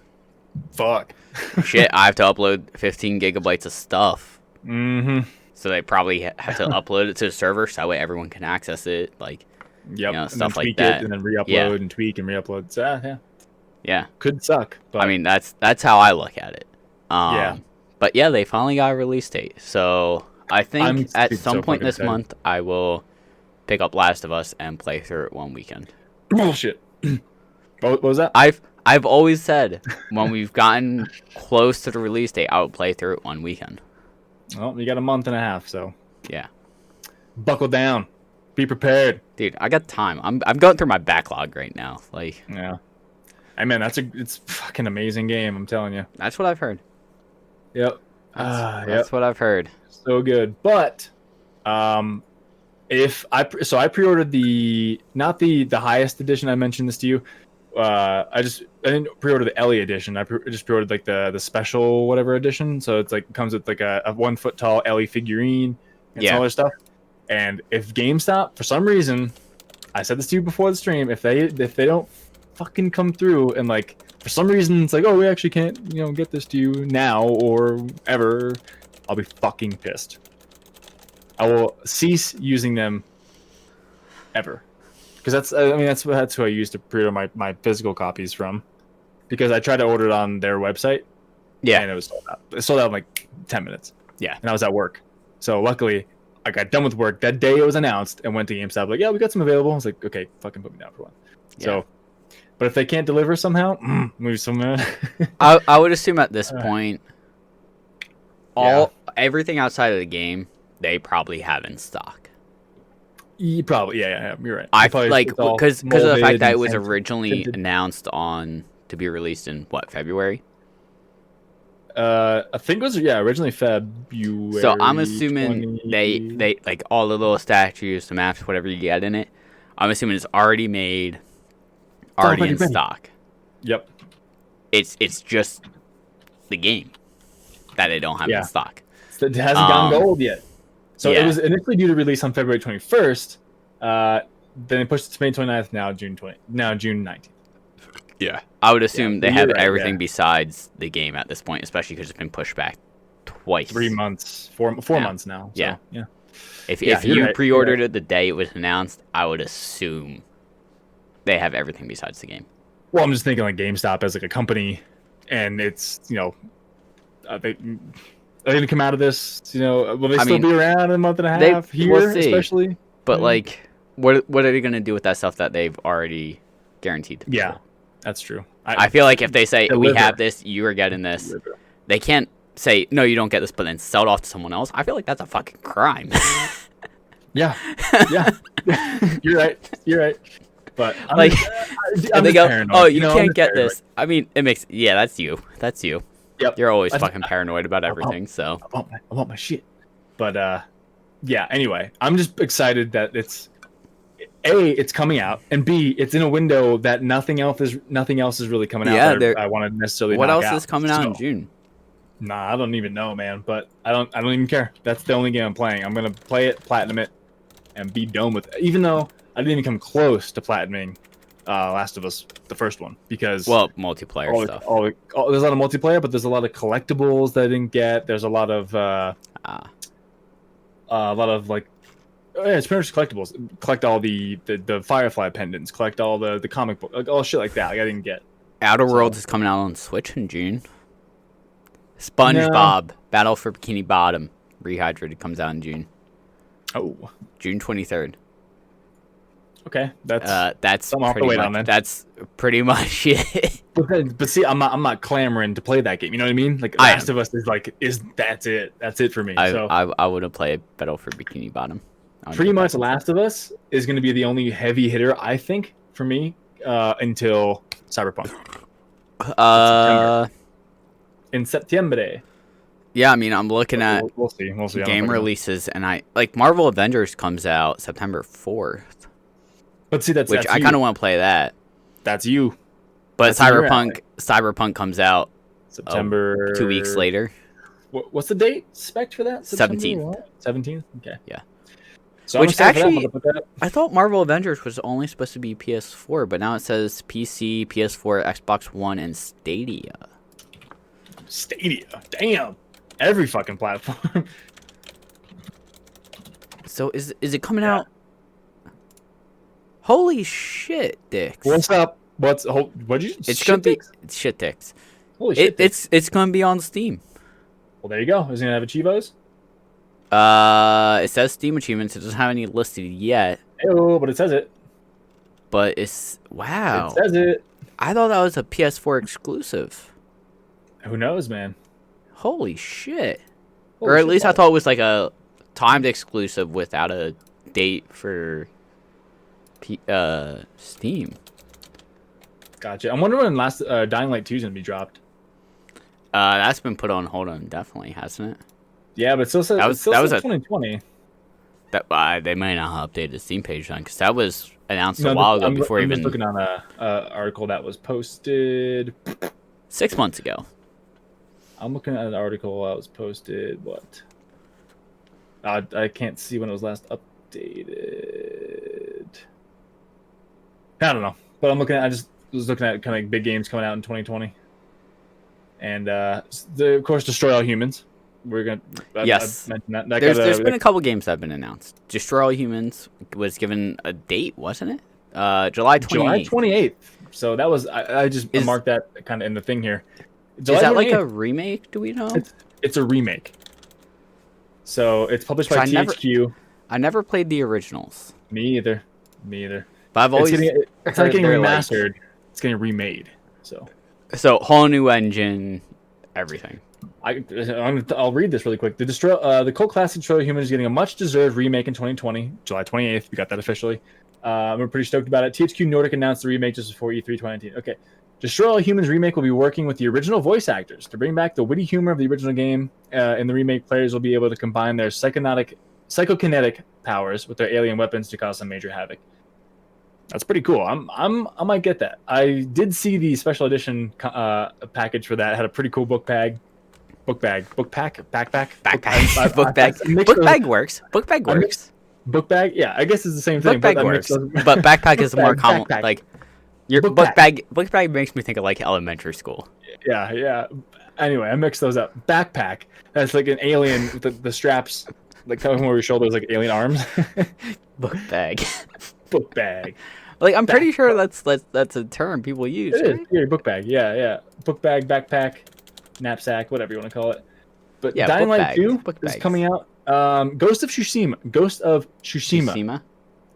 fuck. Shit, I have to upload 15 gigabytes of stuff. So they probably have to upload it to the server so that way everyone can access it. Like, stuff like that. And then re-upload and tweak and re-upload. So, yeah. Could suck. But I mean, that's how I look at it. But yeah, they finally got a release date. So I think at some point this month, I will pick up Last of Us and play through it one weekend. Bullshit. What was that? I've always said when we've gotten close to the release date, I would play through it one weekend. Well, you got a month and a half, so yeah. Buckle down. Be prepared. Dude, I got time. I'm going through my backlog right now. Like, yeah. I mean, it's a fucking amazing game, I'm telling you. That's what I've heard. Yep. That's what I've heard. So good. But if I pre-ordered not the highest edition, I mentioned this to you. I didn't pre-order the Ellie edition. I just pre-ordered like the special whatever edition. So it's like comes with like a 1 foot tall Ellie figurine and some other stuff. And if GameStop for some reason, I said this to you before the stream, if they don't fucking come through and like for some reason it's like, oh, we actually can't get this to you now or ever, I'll be fucking pissed. I will cease using them ever. Because that's who I used to pre-order my physical copies from. Because I tried to order it on their website. Yeah. And it was sold out. It sold out in like 10 minutes. Yeah. And I was at work. So luckily, I got done with work that day it was announced and went to GameStop. Like, yeah, we got some available. I was like, okay, fucking put me down for one. Yeah. So, but if they can't deliver somehow, move somewhere. I would assume at this point, everything outside of the game, they probably have in stock. You probably, yeah, you're right. I like because of the fact that it was originally announced to be released in February. I think it was originally February. So I'm assuming they like all the little statues, the maps, whatever you get in it. I'm assuming it's already made, already in stock. Yep. It's just the game that they don't have in stock. It hasn't gone gold yet. So it was initially due to release on February 21st. Then they pushed it to May 29th. Now June 19th. Yeah, I would assume they have everything besides the game at this point, especially because it's been pushed back twice. 3 months, four months now. So, yeah. If you pre-ordered it the day it was announced, I would assume they have everything besides the game. Well, I'm just thinking like GameStop as like a company, and it's they going to come out of this? Will they still be around in a month and a half here, especially? But like, what are they going to do with that stuff that they've already guaranteed to people? Yeah, that's true. I feel like if they say we have this, you are getting this, they can't say no, you don't get this, but then sell it off to someone else. I feel like that's a fucking crime. Yeah. You're right. But they go, paranoid. Oh, you can't get this. I mean, it makes that's you. Yep. You're always fucking paranoid about everything, so. I want my shit. But, anyway. I'm just excited that it's coming out, and B, it's in a window that nothing else is really coming out that I want to necessarily What else out. is coming out in June? Nah, I don't even know, man. But I don't even care. That's the only game I'm playing. I'm going to play it, platinum it, and be done with it. Even though I didn't even come close to platinuming Last of Us, the first one, because multiplayer stuff. There's a lot of multiplayer, but there's a lot of collectibles that I didn't get. There's a lot of like, it's pretty much collectibles. Collect all the Firefly pendants. Collect all the comic book, like all shit like that. Like I didn't get. Outer Worlds is coming out on Switch in June. SpongeBob Battle for Bikini Bottom Rehydrated comes out in June. Oh, June 23rd. Okay, that's pretty much it. But see, I'm not clamoring to play that game. You know what I mean? Like Last of Us that's it for me. I wouldn't play Battle for Bikini Bottom. Pretty much, Last of Us is going to be the only heavy hitter I think for me until Cyberpunk. In September. Yeah, I mean, I'm looking at we'll see game releases, and I like Marvel Avengers comes out September 4th. But see, that's I kind of want to play that. That's you. But Cyberpunk comes out September 2 weeks later. What's the date spec for that? 17th. 17th. Okay. Yeah. So which actually, I thought Marvel Avengers was only supposed to be PS4, but now it says PC, PS4, Xbox One, and Stadia. Stadia, damn! Every fucking platform. So is it coming out? Holy shit, dicks! What's up? What'd you? It's gonna be shit dicks. Holy shit! It's gonna be on Steam. Well, there you go. Is it gonna have achievos? It says Steam achievements. It doesn't have any listed yet. Oh, but it says it. But it's wow. It says it. I thought that was a PS4 exclusive. Who knows, man? Holy shit! Holy or at shit, least I thought it was like a timed exclusive without a date for Steam. Gotcha. I'm wondering when last Dying Light 2 is gonna be dropped. That's been put on hold indefinitely, hasn't it? Yeah, but it still says that was 2020. That they might not have updated the Steam page then, because that was announced a while ago I'm even. just looking on a article that was posted 6 months ago. I'm looking at an article that was posted. What? I can't see when it was last updated. I don't know, but I just was looking at kind of big games coming out in 2020, and of course, Destroy All Humans. We're gonna. Yes. I mentioned that. There's been a couple games that have been announced. Destroy All Humans was given a date, wasn't it? July 28th. July 28th. So that was I just marked that kind of in the thing here. July is that 28th. Like a remake? Do we know? It's a remake. So it's published by THQ. I never played the originals. Me either. But I've always it's not getting remastered. It's getting remade. So whole new engine, everything. I'll read this really quick. The cult classic Destroy All Humans is getting a much-deserved remake in 2020, July 28th. We got that officially. We're pretty stoked about it. THQ Nordic announced the remake just before E3 2019. Okay. Destroy All Humans remake will be working with the original voice actors to bring back the witty humor of the original game. In the remake, players will be able to combine their psychokinetic powers with their alien weapons to cause some major havoc. That's pretty cool. I might get that. I did see the special edition package for that. It had a pretty cool book bag. Book bag works. Book bag, yeah. I guess it's the same thing. Book bag works, but backpack is more common. Like your book bag makes me think of like elementary school. Yeah. Anyway, I mixed those up. Backpack. That's like an alien with the straps like coming over your shoulders, like alien arms. Book bag. Book bag. Like I'm pretty sure that's a term people use. It is. Yeah, book bag. Yeah. Book bag, backpack, knapsack, whatever you want to call it. But yeah, Dying Light 2 is coming out. Ghost of Tsushima.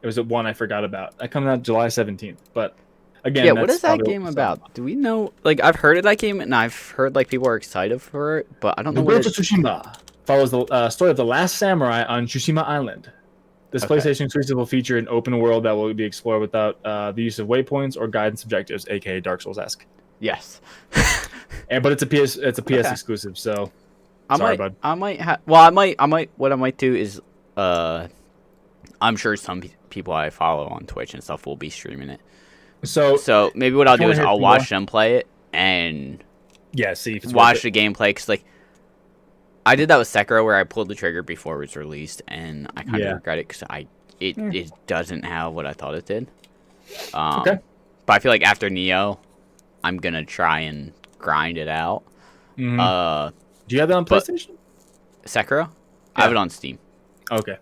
It was one I forgot about. That comes out July 17th. But again, what is that game about? Do we know? Like I've heard of that game and I've heard like people are excited for it, but I don't know. Ghost of Tsushima follows the story of the last samurai on Tsushima Island. This PlayStation exclusive will feature an open world that will be explored without the use of waypoints or guidance objectives, aka Dark Souls-esque. Yes. But it's a PS exclusive, so bud. I might. What I might do is, I'm sure some people I follow on Twitch and stuff will be streaming it. So maybe what I'll do is I'll watch them play it and see if it's watch the gameplay, because like I did that with Sekiro where I pulled the trigger before it was released and I kind of regret it because it doesn't have what I thought it did. But I feel like after Neo, I'm gonna try and grind it out. Mm-hmm. Do you have that on PlayStation? Sekiro? I have it on Steam. Okay.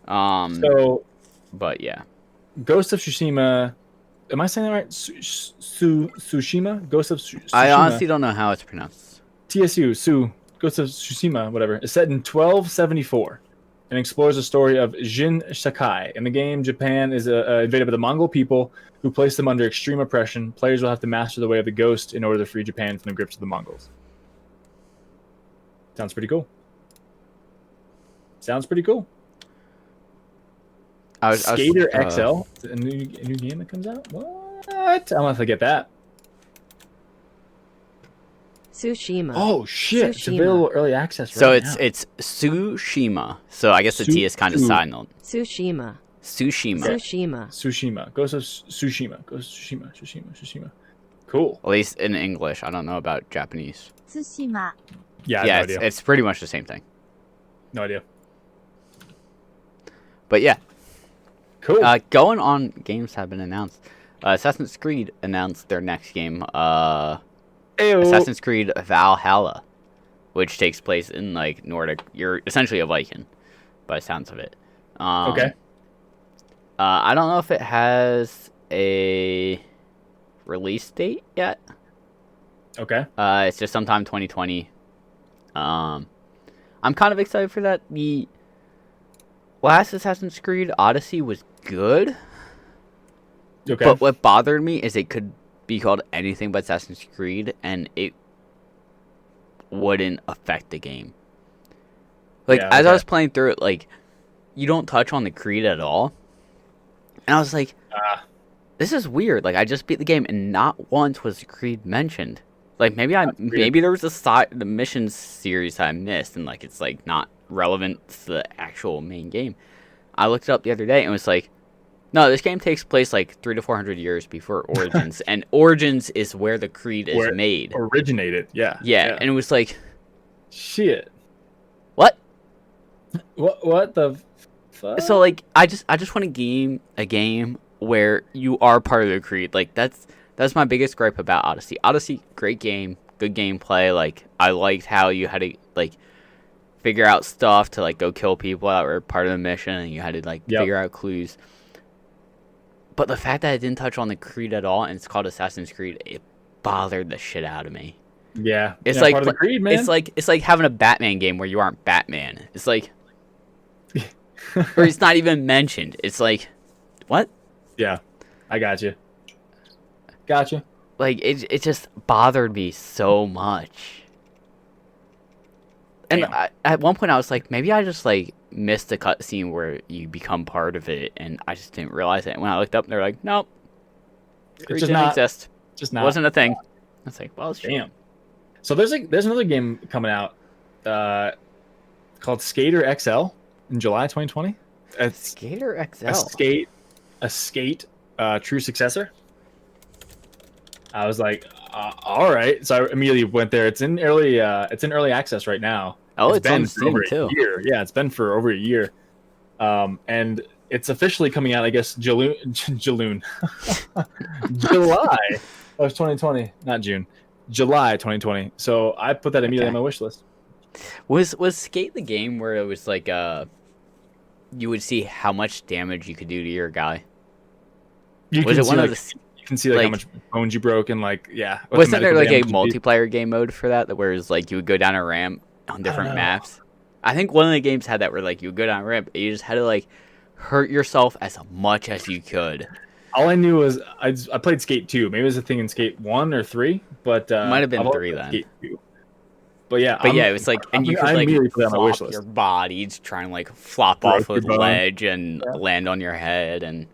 But yeah. Ghost of Tsushima. Am I saying that right? Tsushima? Ghost of Tsushima. I honestly don't know how it's pronounced. TSU. Ghost of Tsushima, whatever. It's set in 1274 and explores the story of Jin Sakai. In the game, Japan is invaded by the Mongol people who place them under extreme oppression. Players will have to master the way of the ghost in order to free Japan from the grips of the Mongols. Sounds pretty cool. Skater XL, a new game that comes out. What? I'm gonna have to get that. Tsushima. Oh shit! It's available early access. So it's Tsushima. So I guess the T is kind of silent. Tsushima. Ghost of Tsushima. Cool. At least in English. I don't know about Japanese. Tsushima. Yeah, it's pretty much the same thing. No idea. But yeah. Cool. Going on, games have been announced. Assassin's Creed announced their next game. Assassin's Creed Valhalla, which takes place in like Nordic. You're essentially a Viking. by the sounds of it. Okay. I don't know if it has a release date yet. Okay. It's just sometime 2020. I'm kind of excited for that. The last Assassin's Creed Odyssey was good. Okay. But what bothered me is it could be called anything but Assassin's Creed, and it wouldn't affect the game. Like, Yeah, as I okay. was playing through it, like, you don't touch on the Creed at all. And I was like, this is weird. Like, I just beat the game, and not once was the Creed mentioned. Like, maybe there was the mission series I missed, and, like, it's, like, not relevant to the actual main game. I looked it up the other day, and it was like, no, this game takes place, like, 300 to 400 years before Origins, and Origins is where the Creed is made. Originated, yeah. Yeah, and it was like... Shit. What? What the fuck? So, like, I just want a game where you are part of the Creed. Like, that's my biggest gripe about Odyssey. Odyssey, great game, good gameplay. Like, I liked how you had to, like, figure out stuff to, like, go kill people that were part of the mission, and you had to, like, figure out clues. But the fact that it didn't touch on the Creed at all, and it's called Assassin's Creed, it bothered the shit out of me. Yeah, it's like part of the Creed, man. It's like having a Batman game where you aren't Batman. It's like, or it's not even mentioned. It's like, what? Yeah, I got you. Gotcha. Like, it just bothered me so much. And at one point I was like, maybe I just, like, missed the cutscene where you become part of it, and I just didn't realize it. And when I looked up, they're like, nope, it just didn't exist. Just not. Wasn't a thing. I was like, well, damn. So there's another game coming out called Skater XL in July 2020. It's Skater XL. A Skate true successor. I was like, all right. So I immediately went there. It's in early access right now. Oh, it's on Steam too. Yeah, it's been for over a year. And it's officially coming out, I guess, July of 2020, not June. July 2020. So I put that immediately on my wish list. Was Skate the game where it was like you would see how much damage you could do to your guy? You can see how much bones you broke and wasn't there like a multiplayer game mode for that where it's like you would go down a ramp on different maps? I think one of the games had that where like you would go down a ramp and you just had to like hurt yourself as much as you could. All I knew was I played Skate 2. Maybe it was a thing in Skate 1 or 3, but it might have been 3 then. Skate 2. But yeah, it was like, and you could like flop your body to try and like flop off a ledge and land on your head and.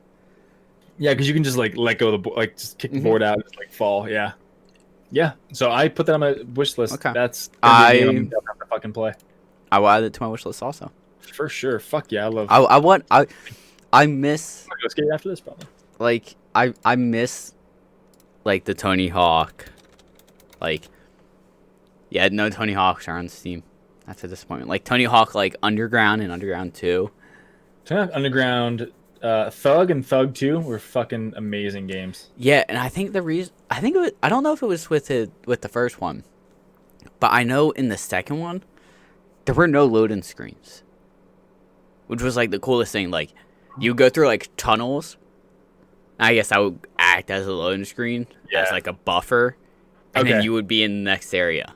Yeah, because you can just like let go of the just kick the board out, and just like fall. Yeah. So I put that on my wish list. Okay. That's I'm gonna have to fucking play. I will add it to my wish list also. For sure. Fuck yeah, I love. I miss. I'll go skate after this probably. Like I miss, like the Tony Hawk, like. Yeah, no Tony Hawks are on Steam. That's a disappointment. Like Tony Hawk, like Underground and Underground 2. Tony Hawk Underground, Thug and Thug 2 were fucking amazing games. Yeah, and I think I don't know if it was with the first one, but I know in the second one, there were no loading screens, which was like the coolest thing. Like, you go through like tunnels. I guess that would act as a loading screen, as like a buffer, and then you would be in the next area.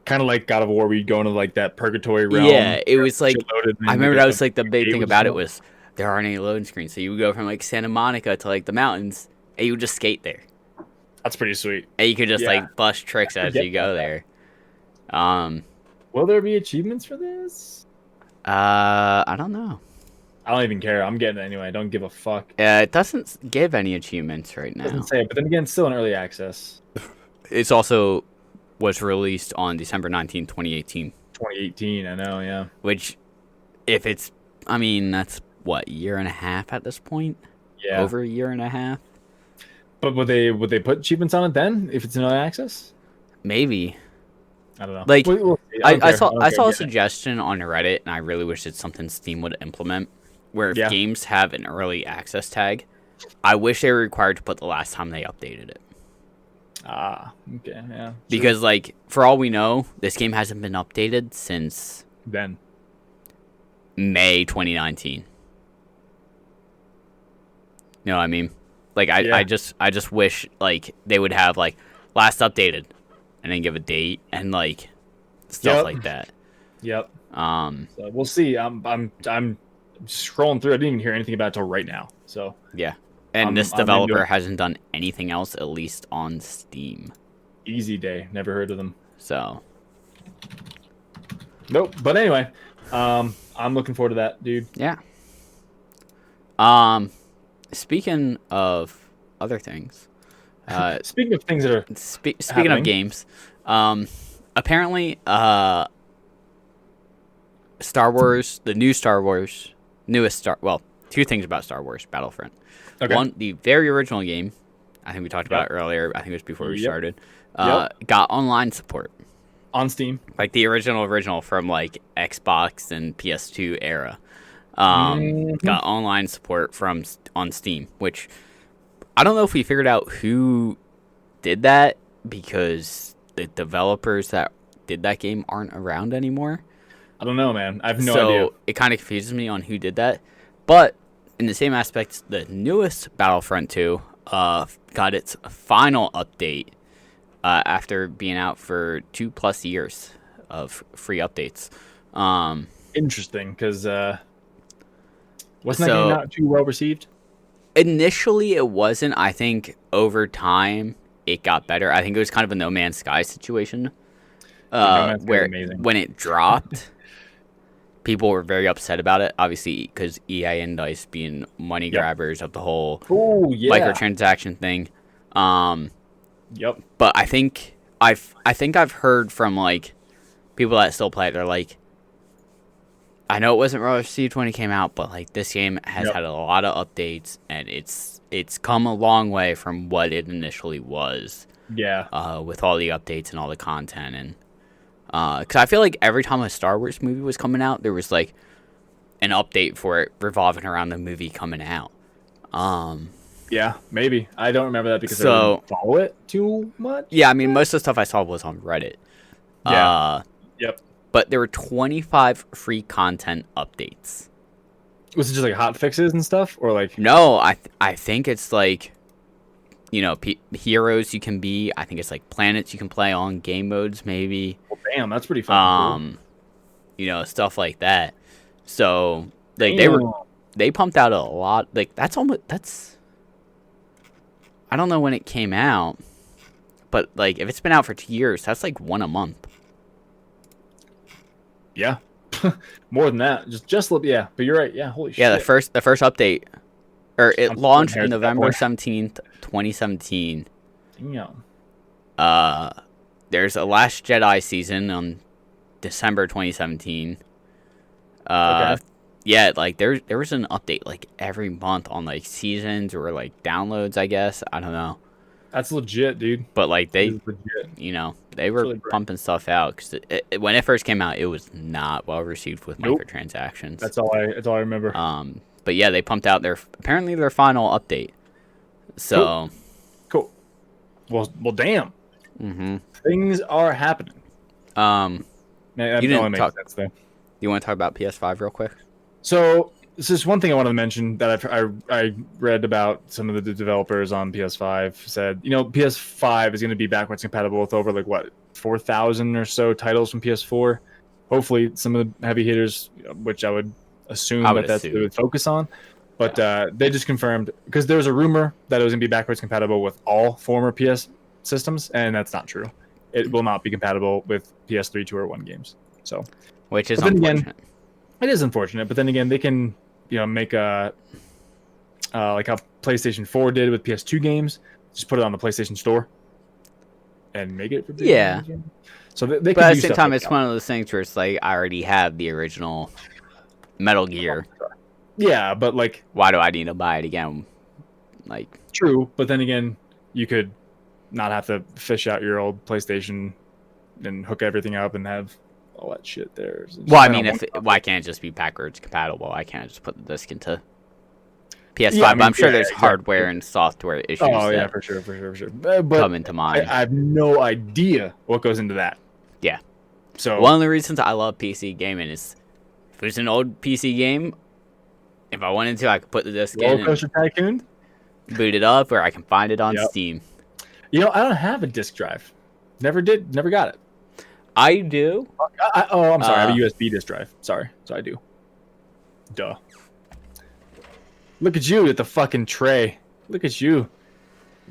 Kind of like God of War, where you go into like that purgatory realm. Yeah, it was like I remember that was like the big thing about it was there aren't any loading screens, so you would go from like Santa Monica to like the mountains, and you would just skate there. That's pretty sweet. And you could just like bust tricks as you go there. Will there be achievements for this? I don't know. I don't even care. I'm getting it anyway. I don't give a fuck. It doesn't give any achievements right now. It doesn't say it, but then again, it's still in early access. It's also was released on December 19, 2018. 2018, I know, yeah. Which, if it's, I mean, that's what, year and a half at this point? Yeah. Over a year and a half? But would they put achievements on it then, if it's in early access? Maybe. I don't know. Like, I saw a suggestion on Reddit, and I really wish it's something Steam would implement, where if games have an early access tag, I wish they were required to put the last time they updated it. Ah, okay, yeah. Because, like, for all we know, this game hasn't been updated since... Then. May 2019. You know what I mean? Like I just wish like they would have like last updated and then give a date and like stuff like that. Yep. So we'll see. I'm scrolling through. I didn't even hear anything about it until right now. So yeah. And this developer hasn't done anything else, at least on Steam. Easy Day. Never heard of them. So. Nope. But anyway, I'm looking forward to that, dude. Yeah. Speaking of other things. Speaking of things that are speaking of games, apparently, Star Wars, the new Star Wars, two things about Star Wars Battlefront. Okay. One, the very original game, I think we talked about it earlier. I think it was before we started. Got online support on Steam, like the original from like Xbox and PS2 era. Got online support on Steam, which I don't know if we figured out who did that because the developers that did that game aren't around anymore. I don't know, man. I have no idea. So it kind of confuses me on who did that. But in the same aspects, the newest Battlefront 2 got its final update after being out for 2+ years of free updates. Interesting, because wasn't that game not too well received? Initially, it wasn't. I think over time, it got better. I think it was kind of a No Man's Sky situation where when it dropped, people were very upset about it, obviously, because EA and DICE being money grabbers of the whole microtransaction thing. But I think I've heard from like people that still play it. They're like, I know it wasn't well received when it came out, but like this game has had a lot of updates, and it's come a long way from what it initially was. Yeah. With all the updates and all the content, and because I feel like every time a Star Wars movie was coming out, there was like an update for it revolving around the movie coming out. Yeah, maybe. I don't remember that because I didn't follow it too much. Yeah, I mean, most of the stuff I saw was on Reddit. Yeah. Yep. But there were 25 free content updates. Was it just like hot fixes and stuff, or like? No, I think it's like, you know, heroes you can be. I think it's like planets you can play on, game modes maybe. Well, damn, that's pretty fun. Cool. You know, stuff like that. So like they pumped out a lot. Like that's. I don't know when it came out, but like if it's been out for 2 years, that's like one a month. Yeah, more than that. Just yeah. But you're right. Yeah, holy shit. Yeah, the first update, or it launched in November 17th, 2017. Yeah. There's a Last Jedi season on December 2017. Okay. Yeah, like there was an update like every month on like seasons or like downloads, I guess. I don't know. That's legit, dude. But like they were really pumping stuff out because when it first came out, it was not well received with microtransactions. That's all I remember. But yeah, they pumped out their final update. So cool. Well, damn. Mm-hmm. Things are happening. You didn't talk. You want to talk about PS5 real quick? So this is one thing I wanted to mention that I read about some of the developers on PS5 said, you know, PS5 is going to be backwards compatible with over like 4,000 or so titles from PS4. Hopefully some of the heavy hitters, which I would assume that's what they would focus on. But they just confirmed, because there was a rumor that it was going to be backwards compatible with all former PS systems, and that's not true. It will not be compatible with PS3, 2, or 1 games. So, which is unfortunate. Again, it is unfortunate, but then again, they can, you know, make a like how PlayStation 4 did with PS2 games. Just put it on the PlayStation Store and make it for games. So they but at the same time, it's one of those things where it's like I already have the original Metal Gear. Yeah, but like, why do I need to buy it again? Like, true, but then again, you could not have to fish out your old PlayStation and hook everything up and have all that shit there. Well, I mean, why can't it just be backwards compatible? I can't just put the disc into PS5. Yeah, I mean, but I'm sure there's hardware and software issues. Oh yeah, for sure. But come into mind. I have no idea what goes into that. Yeah. So one of the reasons I love PC gaming is If it was an old PC game, if I wanted to, I could put the disc Roller in Coaster Tycoon. and boot it up, or I can find it on Yep. Steam. You know, I don't have a disc drive. Never got it. I do. I'm sorry. I have a USB disc drive. Sorry. So I do. Duh. Look at you at the fucking tray. Look at you.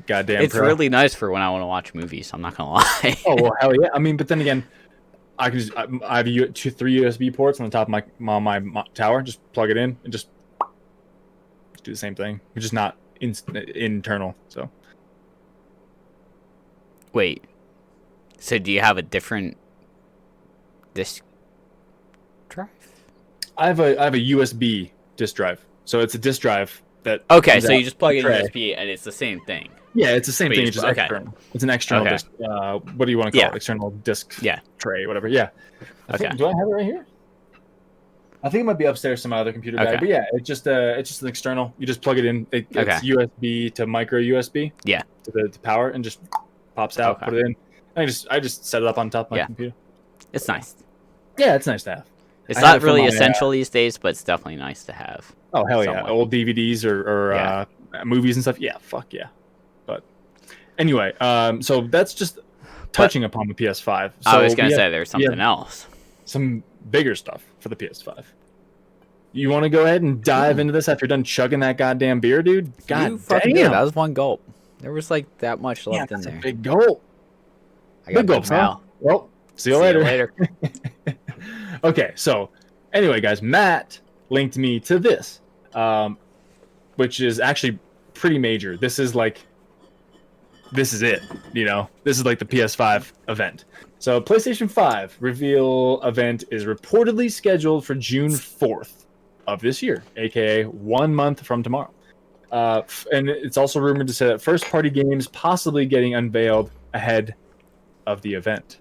Goddamn. It's really nice for when I want to watch movies. I'm not gonna lie. Oh well, hell yeah. I mean, but then again, I can I have 3 USB ports on the top of my tower. Just plug it in and just do the same thing. It's just not internal. So Wait. So do you have a different disc drive? I have a USB disk drive. So it's a disk drive that. Okay, comes so out you just plug in tray. USB and it's the same thing. Yeah, it's the same But thing. you It's just okay. external. It's an external Okay. disk. What do you want to call Yeah. it? External disk Yeah. tray, whatever. Yeah. Okay. Do I have it right here? I think it might be upstairs to my other computer bag. Okay. But yeah, it's just an external. You just plug it in. It's Okay. USB to micro USB. Yeah. To the power and just pops out. Okay. Put it in. I just set it up on top of my Yeah. computer. It's nice. Yeah, it's nice to have. It's I had not it for really my, essential these days, but it's definitely nice to have. Oh hell yeah! Somewhat. Old DVDs or Yeah. movies and stuff. Yeah, fuck yeah. But anyway, so that's just touching upon the PS5. So I was gonna we have say there's something else. some bigger stuff for the PS5. You want to go ahead and dive into this after you're done chugging that goddamn beer, dude? God You fucking damn, did. That was one gulp. There was like that much yeah, left in that's a there. big gulp. I got Big gulps, huh? now. Well, see you later. Okay, so anyway, guys, Matt linked me to this, which is actually pretty major. This is it. This is like the PS5 event. So PlayStation 5 reveal event is reportedly scheduled for June 4th of this year, aka 1 month from tomorrow. And it's also rumored to say that first-party games possibly getting unveiled ahead of the event.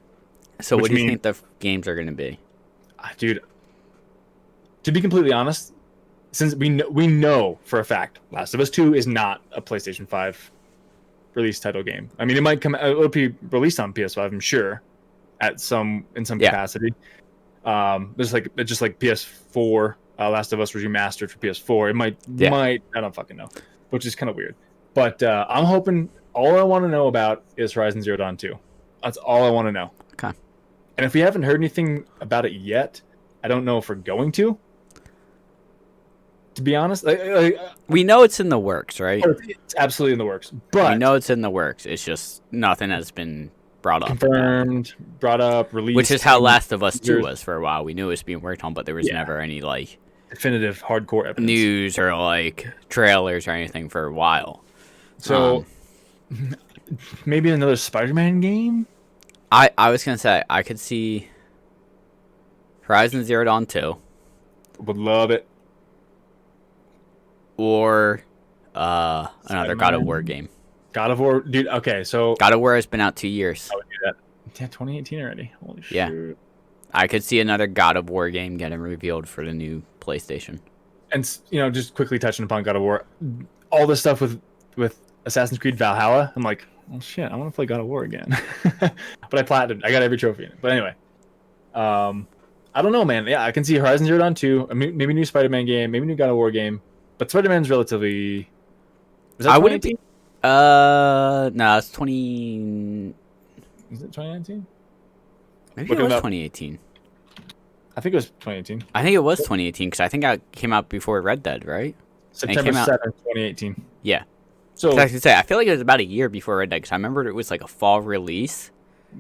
So what Which do you mean- think the games are going to be? Dude, to be completely honest, since we know for a fact Last of Us 2 is not a PlayStation 5 release title game. I mean, it'll be released on PS5, I'm sure, in some Yeah. capacity. Just like PS4, Last of Us was remastered for PS4. It might I don't fucking know, which is kind of weird. But I'm hoping all I want to know about is Horizon Zero Dawn 2. That's all I want to know. Okay. And if we haven't heard anything about it yet, I don't know if we're going to. To be honest, We know it's in the works, right? it's absolutely in the works. But We know it's in the works. It's just nothing has been brought up. confirmed, brought up, released. Which is how Last of Us 2 There's- was for a while. We knew it was being worked on, but there was Yeah. never any like definitive hardcore evidence. news or like trailers or anything for a while. So maybe another Spider-Man game. I was gonna say I could see Horizon Zero Dawn 2 Would love it. or another Spider-Man. God of War game. God of War, dude. Okay, so God of War has been out 2 years. I would do that. Yeah, 2018 already. Holy Yeah. shit. I could see another God of War game getting revealed for the new PlayStation. And just quickly touching upon God of War, all this stuff with Assassin's Creed Valhalla. I'm like, well, shit, I want to play God of War again. But I platinumed. I got every trophy in it. But anyway, I don't know, man. Yeah, I can see Horizon Zero Dawn 2, maybe a new Spider-Man game, maybe a new God of War game. But Spider-Man's relatively. Was that I wouldn't 2018? No, it's 20. Is it 2019? Maybe Looking it was it up. 2018. I think it was 2018. I think it was 2018 because I think it came out before Red Dead, right? September came out- 7th, 2018. Yeah. So 'Cause I was gonna say I feel like it was about a year before Red Dead because I remember it was like a fall release,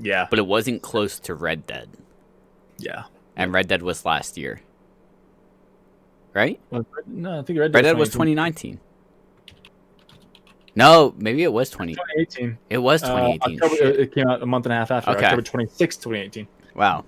yeah, but it wasn't close to Red Dead, yeah. and Red Dead was last year, right? No, I think Red Red Dead was 2019. No, maybe it was 2018. It was 2018. October, Shit. it came out a month and a half after. Okay. October 26th, 2018. Wow,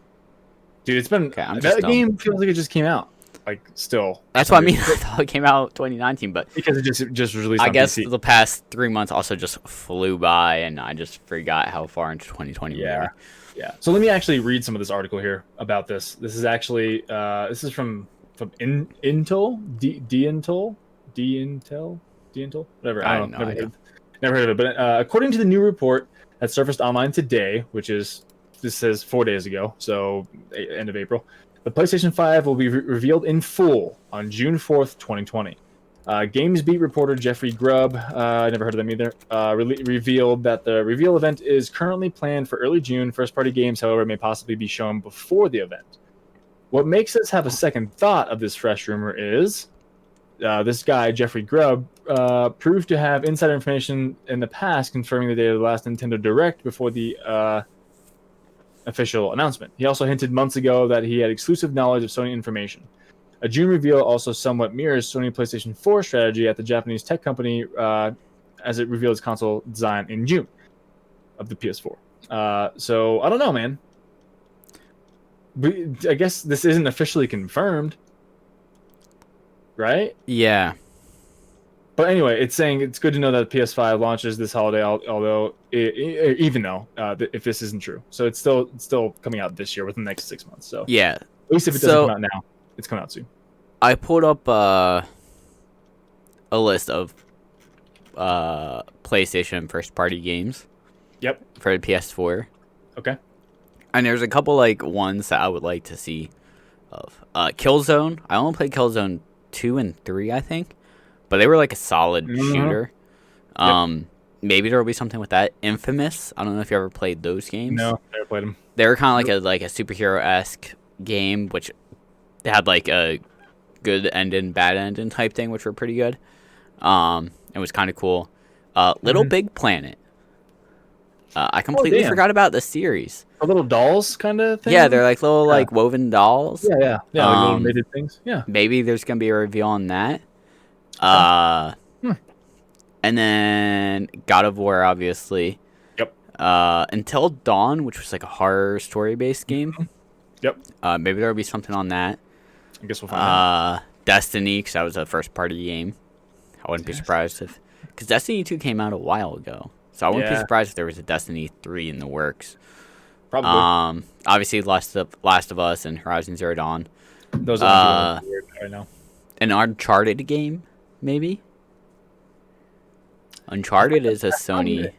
Dude, it's been Okay, I'm just that dumb. game feels like it just came out. Like still. that's what I mean. I thought it came out 2019, but Because it just was released I on guess PC. the past 3 months also just flew by, and I just forgot how far into 2020 we Yeah. were. Yeah. So let me actually read some of this article here about this. This is actually this is from Intel, Intel, whatever. I I have don't no know. idea. Never heard of it. But according to the new report that surfaced online today, which is this says 4 days ago, so end of April, The PlayStation 5 will be revealed in full on June 4th, 2020. GamesBeat reporter Jeffrey Grubb, I never heard of them either, revealed that the reveal event is currently planned for early June. First-party games, however, may possibly be shown before the event. What makes us have a second thought of this fresh rumor is this guy, Jeffrey Grubb, proved to have insider information in the past confirming the date of the last Nintendo Direct before the official announcement. He also hinted months ago that he had exclusive knowledge of Sony information. A June reveal also somewhat mirrors Sony PlayStation 4 strategy at the Japanese tech company as it revealed its console design in June of the PS4. So, I don't know, man. I guess this isn't officially confirmed, right? Yeah. But anyway, it's saying it's good to know that PS5 launches this holiday, although even though if this isn't true. So it's still coming out this year within the next 6 months. So Yeah. At least if it doesn't come out now, it's coming out soon. I pulled up a list of PlayStation first-party games. Yep. For the PS4. Okay. And there's a couple like ones that I would like to see of. Killzone. I only played Killzone 2 and 3, I think. But they were like a solid shooter. Yep. Maybe there will be something with that. Infamous. I don't know if you ever played those games. No, never played them. They were kind of like a superhero-esque game, which they had like a good ending, bad ending type thing, which were pretty good. It was kind of cool. Little Big Planet. I completely forgot about the series. A little dolls kind of thing? Yeah, they're like little like woven dolls. Yeah, like little knitted things. Yeah. Maybe there's gonna be a reveal on that. And then God of War, obviously. Yep. Until Dawn, which was like a horror story-based game. Yep. Maybe there'll be something on that. I guess we'll find out. Destiny, because that was a first-party game. I wouldn't be surprised if... Because Destiny 2 came out a while ago. So I wouldn't be surprised if there was a Destiny 3 in the works. Probably. Obviously, Last of Us and Horizon Zero Dawn. Those are weird right now. An Uncharted game, maybe? Uncharted is a Sony...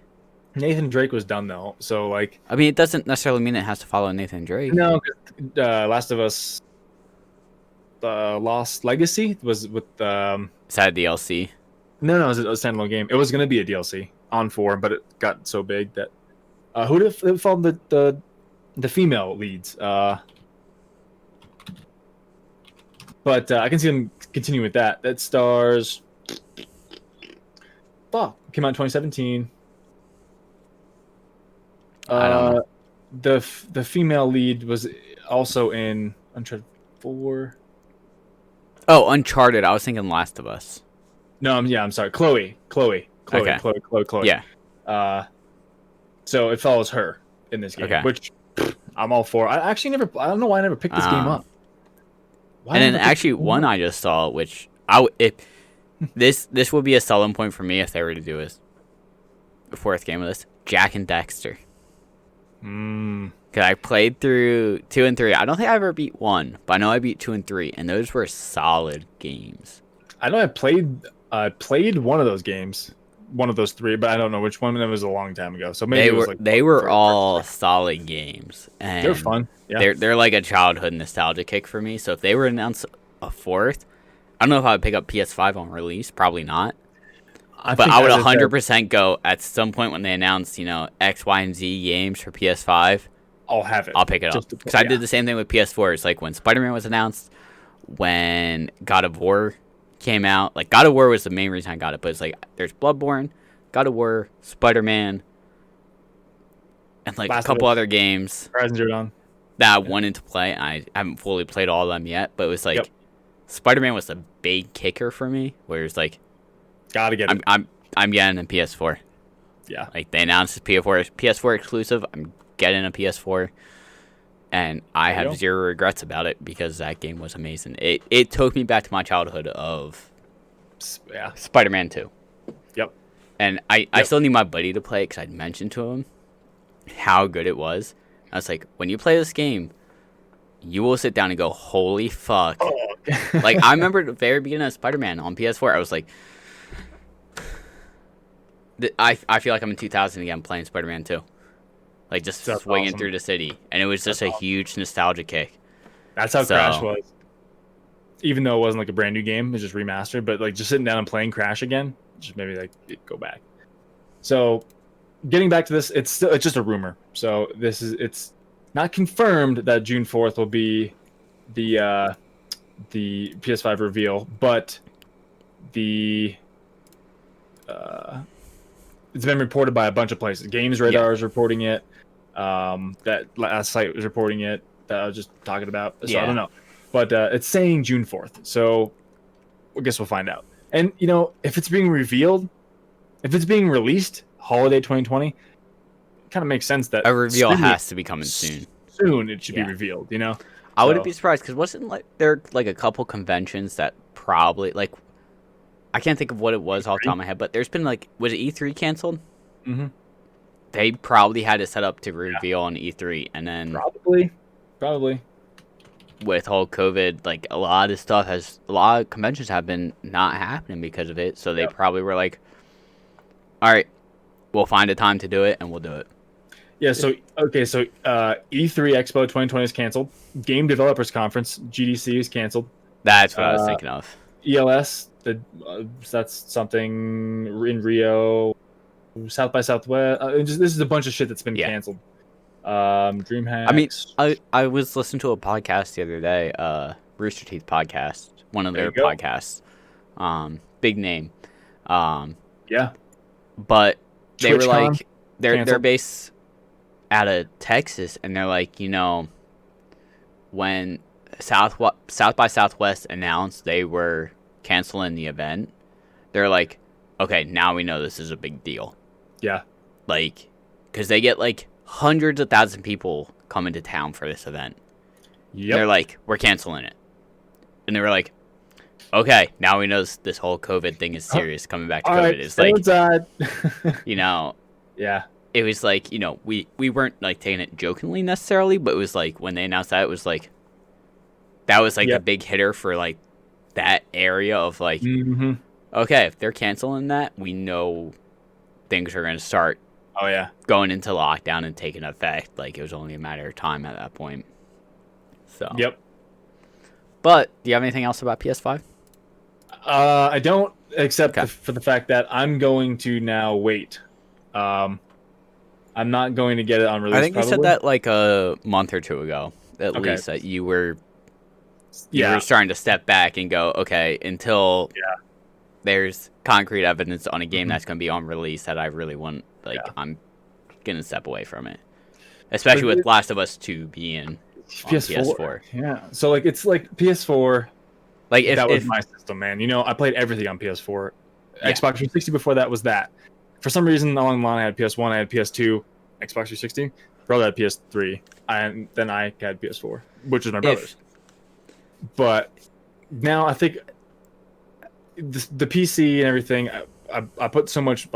Nathan Drake was done, though. So, like... I mean, it doesn't necessarily mean it has to follow Nathan Drake. No, Last of Us... Lost Legacy was with... Is that a DLC? No, it was a standalone game. It was going to be a DLC on 4, but it got so big that... who did it fall the female leads? But I can see them continue with that. That stars... came out in 2017. I don't know. The female lead was also in Uncharted 4. Oh, Uncharted. I was thinking Last of Us. No, I'm sorry. Chloe. Okay. Chloe. Yeah. So it follows her in this game, which I'm all for. I don't know why I never picked this game up. And then actually one I just saw, which this would be a selling point for me if they were to do a fourth game of this. Jak and Daxter. Because I played through 2 and 3. I don't think I ever beat 1, but I know I beat 2 and 3, and those were solid games. I know I played one of those games, one of those 3, but I don't know which one. It was a long time ago, so maybe they were all solid games. And they're fun. Yeah. They're like a childhood nostalgia kick for me. So if they were to announce a fourth, I don't know if I would pick up PS5 on release. Probably not. But I would 100% go at some point when they announce, X, Y, and Z games for PS5. I'll have it. I'll pick it up. Because I did the same thing with PS4. It's like when Spider-Man was announced, when God of War came out. Like, God of War was the main reason I got it. But it's like, there's Bloodborne, God of War, Spider-Man, and like a couple other games. Horizon Zero Dawn. That I wanted to play. I haven't fully played all of them yet. But it was like, Spider-Man was a big kicker for me. Where it's like, gotta get it. I'm getting a PS4. Yeah. Like they announced the PS4 exclusive. I'm getting a PS4, and I have zero regrets about it because that game was amazing. It took me back to my childhood of Spider-Man 2. Yep. And I still need my buddy to play it because I'd mentioned to him how good it was. I was like, when you play this game, you will sit down and go, holy fuck. Oh. Like I remember the very beginning of Spider-Man on PS4. I was like, I feel like I'm in 2000 again playing Spider-Man 2. Like just swinging through the city. And it was just a huge nostalgia kick. That's how Crash was. Even though it wasn't like a brand new game, it's just remastered. But like just sitting down and playing Crash again, just maybe like go back. So getting back to this, it's just a rumor. So it's not confirmed that June 4th will be the PS5 reveal, but it's been reported by a bunch of places. Games Radar is reporting it. That last site was reporting it that I was just talking about. So I don't know, but it's saying June 4th. So I guess we'll find out. And if it's being revealed, if it's being released holiday 2020, it kind of makes sense that a reveal has to be coming soon. Soon it should be revealed. I wouldn't be surprised because wasn't there like a couple conventions that probably like. I can't think of what it was off the top of my head, but there's been was it E3 canceled? Mm-hmm. They probably had it set up to reveal on E3, and then probably with whole COVID, a lot of conventions have been not happening because of it. So they probably were like, "All right, we'll find a time to do it, and we'll do it." Yeah. So E3 Expo 2020 is canceled. Game Developers Conference (GDC) is canceled. That's what I was thinking of. ELS. That's something in Rio, South by Southwest. This is a bunch of shit that's been canceled. DreamHack. I mean, I was listening to a podcast the other day, Rooster Teeth podcast, one of their podcasts. Big name. Yeah. But they were TwitchCon, they're based out of Texas, and they're like, when South by Southwest announced they were canceling the event, they're like, okay, now we know this is a big deal. Yeah. Because they get hundreds of thousands of people coming to town for this event. Yep. They're like, we're canceling it. And they were like, okay, now we know this whole COVID thing is serious. Coming back to COVID. Right, It's yeah. It was we weren't taking it jokingly necessarily, but it was when they announced that, it was that was the big hitter for that area of mm-hmm. Okay, if they're canceling that, we know things are going to start going into lockdown and taking effect. It was only a matter of time at that point. So yep. But do you have anything else about PS5? I don't, except for the fact that I'm going to now wait. I'm not going to get it on release. I think you said that a month or two ago, at least, that you were starting to step back and go, okay, until there's concrete evidence on a game that's going to be on release that I really want. I'm going to step away from it, especially with Last of Us 2 being PS4. Yeah, so it's PS4. If that was my system, man. I played everything on PS4. Xbox 360 before that was that. For some reason, along the line, I had PS1, I had PS2, Xbox 360. Brother had PS3, and then I had PS4, which is my brother's. But now I think the PC and everything, I put so much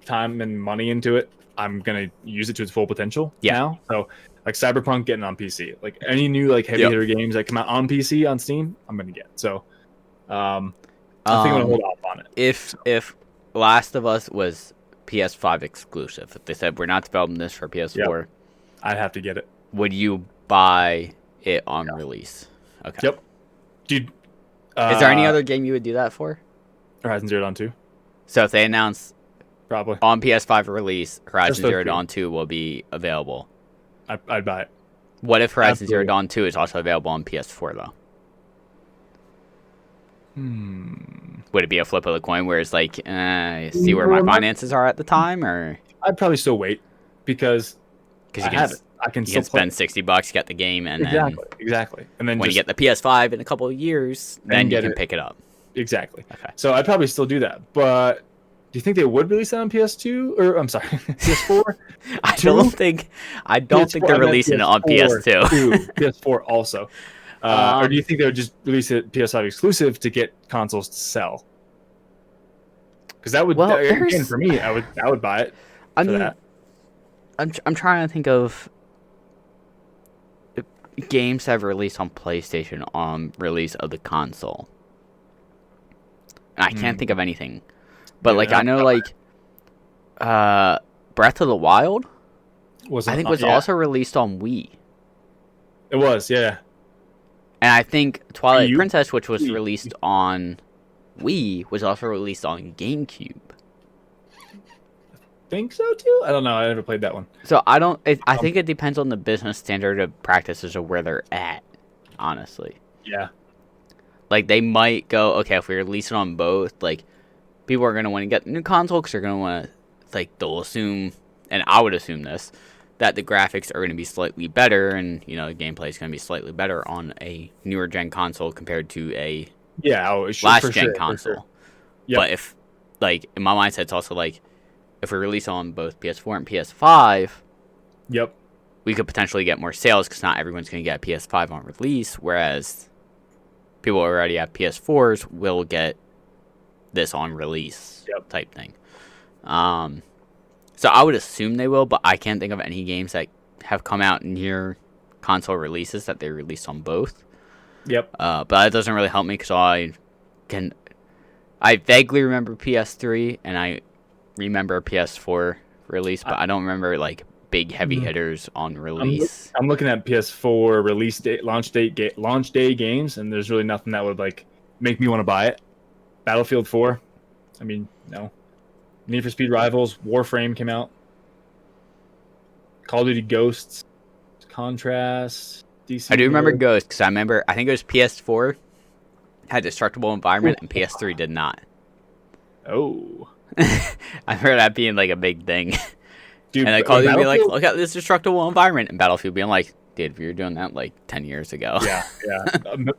time and money into it. I'm gonna use it to its full potential now. So Cyberpunk getting on PC, any new heavy hitter games that come out on PC on Steam, I'm gonna get. So I think I'm gonna hold off on it. If Last of Us was PS5 exclusive, if they said we're not developing this for PS4, I'd have to get it. Would you buy it on release? Okay. Yep. Dude, is there any other game you would do that for? Horizon Zero Dawn 2. So if they announce probably on PS5 release, Horizon Zero Dawn 2 will be available. I'd buy it. What if Horizon Zero Dawn 2 is also available on PS4 though? Would it be a flip of the coin where it's see where my finances are at the time, or I'd probably still wait because I can still spend $60, get the game, and exactly. And then when you get the PS5 in a couple of years, then you can pick it up. Exactly. Okay. So I'd probably still do that. But do you think they would release it on PS2 or I'm sorry, PS4? I don't think they're releasing it on PS2. PS4 also. Or do you think they would just release it PS5 exclusive to get consoles to sell? Because that would again for me, I would buy it. I'm trying to think of games that have released on PlayStation on release of the console. And I can't think of anything. But I know Breath of the Wild was also released on Wii. It was, yeah. And I think Twilight Wii U? Princess, which was Wii. released on Wii, was also released on GameCube. Think so too? I don't know. I never played that one. So I think it depends on the business standard of practices of where they're at, honestly. Yeah. Like, they might go, okay, if we release it on both, like, people are going to want to get the new console because they're going to want to, like, they'll assume, and I would assume this, that the graphics are going to be slightly better and, the gameplay is going to be slightly better on a newer gen console compared to a last gen console. Sure. Yep. But if, like, in my mindset, it's also like, if we release on both PS4 and PS5, yep, we could potentially get more sales because not everyone's going to get a PS5 on release, whereas people who already have PS4s will get this on release type thing. So I would assume they will, but I can't think of any games that have come out near console releases that they released on both. Yep. But that doesn't really help me because I vaguely remember PS3 and I remember PS4 release, but I don't remember like big heavy hitters on release. I'm looking at PS4 release date, launch day games, and there's really nothing that would like make me want to buy it. Battlefield 4, I mean, no. Need for Speed Rivals, Warframe came out. Call of Duty Ghosts, Contrast, DC. I do remember Ghosts because I think it was PS4 had destructible environment and PS3 did not. Oh. I remember that being like a big thing. Dude, and Call of Duty be like, look at this destructible environment, and Battlefield being like, dude, we were doing that like 10 years ago. Yeah.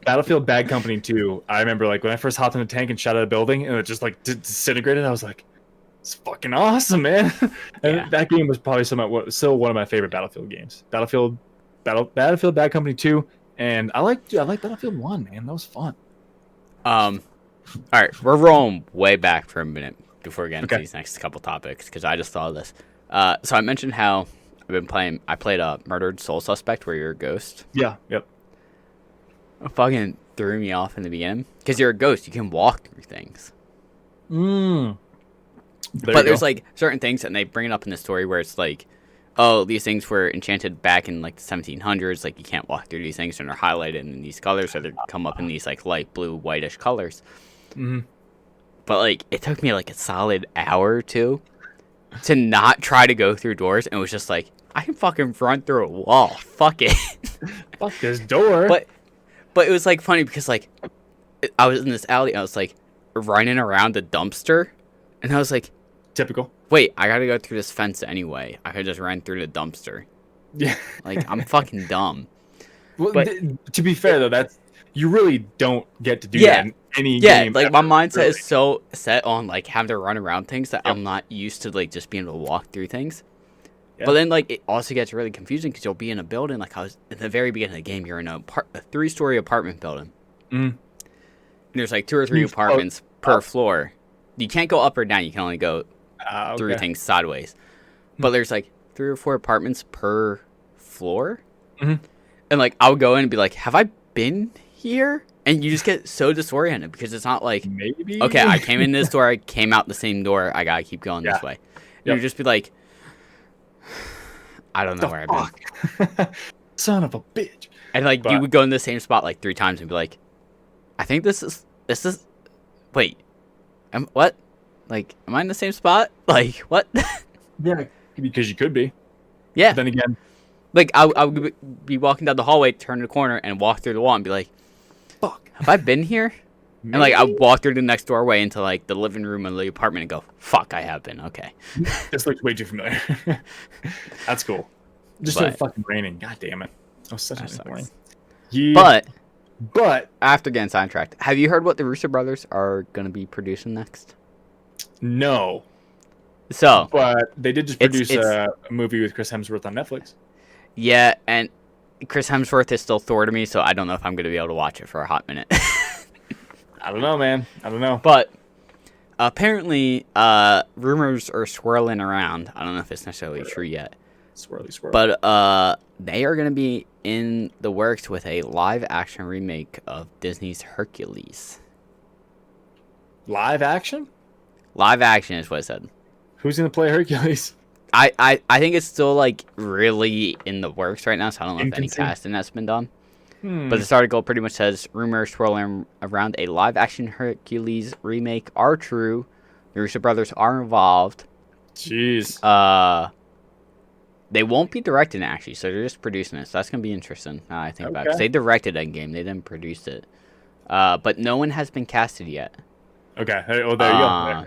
Battlefield Bad Company 2. I remember like when I first hopped in a tank and shot at a building and it just like disintegrated. I was like, it's fucking awesome, man. And that game was probably still one of my favorite Battlefield games. Battlefield Bad Company 2, and I like Battlefield 1, man. That was fun. All right, we're rolling way back for a minute before we get into these next couple topics because I just thought of this. So I mentioned how I played a Murdered Soul Suspect where you're a ghost. Yeah, yep. It fucking threw me off in the beginning because you're a ghost. You can walk through things. There's like certain things, and they bring it up in the story where it's like, oh, these things were enchanted back in like the 1700s. Like you can't walk through these things, and they're highlighted in these colors, so they come up in these like light blue, whitish colors. Mm-hmm. But like it took me like a solid hour or two to not try to go through doors, and it was just like I can fucking run through a wall. Fuck it. Fuck this door. But it was like funny because like I was in this alley, and I was like running around the dumpster, and I was like, typical. Wait, I gotta go through this fence anyway. I could just run through the dumpster. Yeah. Like, I'm fucking dumb. Well, but, to be fair, though, you really don't get to do that in any game. Yeah, like, my mindset is so set on, like, having to run around things that I'm not used to, like, just being able to walk through things. But then, like, it also gets really confusing because you'll be in a building. Like, I was at the very beginning of the game, you're in a 3-story apartment building. Mm. And there's, like, 2 or 3 apartments per floor. You can't go up or down. You can only go through things sideways. But there's like 3 or 4 apartments per floor. Mm-hmm. And like I would go in and be like, have I been here? And you just get so disoriented because it's not like, maybe. Okay, I came in this door, I came out the same door, I gotta keep going this way. And you just be like, I don't know where I've been. Son of a bitch. And like you would go in the same spot like 3 times and be like, I think this is wait. What? Like, am I in the same spot? Like, what? Yeah, because you could be. Yeah. But then again, like I would be walking down the hallway, turn the corner, and walk through the wall, and be like, "Fuck, have I been here?" Maybe? And like I would walk through the next doorway into like the living room of the apartment, and go, "Fuck, I have been." Okay. This looks way too familiar. That's cool. Just started fucking raining. God damn it! Oh, such a point. Yeah. But after getting sidetracked, have you heard what the Russo brothers are going to be producing next? No. So, but they did just produce a movie with Chris Hemsworth on Netflix. Yeah, and Chris Hemsworth is still Thor to me, so I don't know if I'm going to be able to watch it for a hot minute. I don't know, man. I don't know. But apparently, rumors are swirling around. I don't know if it's necessarily true yet. Swirly. But they are going to be in the works with a live-action remake of Disney's Hercules. Live action? Live action is what it said. Who's going to play Hercules? I think it's still, like, really in the works right now, so I don't know if any casting that's been done. But this article pretty much says rumors swirling around a live-action Hercules remake are true. The Russo brothers are involved. Jeez. They won't be directing it, actually, so they're just producing it. So that's going to be interesting, now I think about it. Because they directed Endgame. They didn't produce it. But no one has been casted yet. Okay. Well, there you go.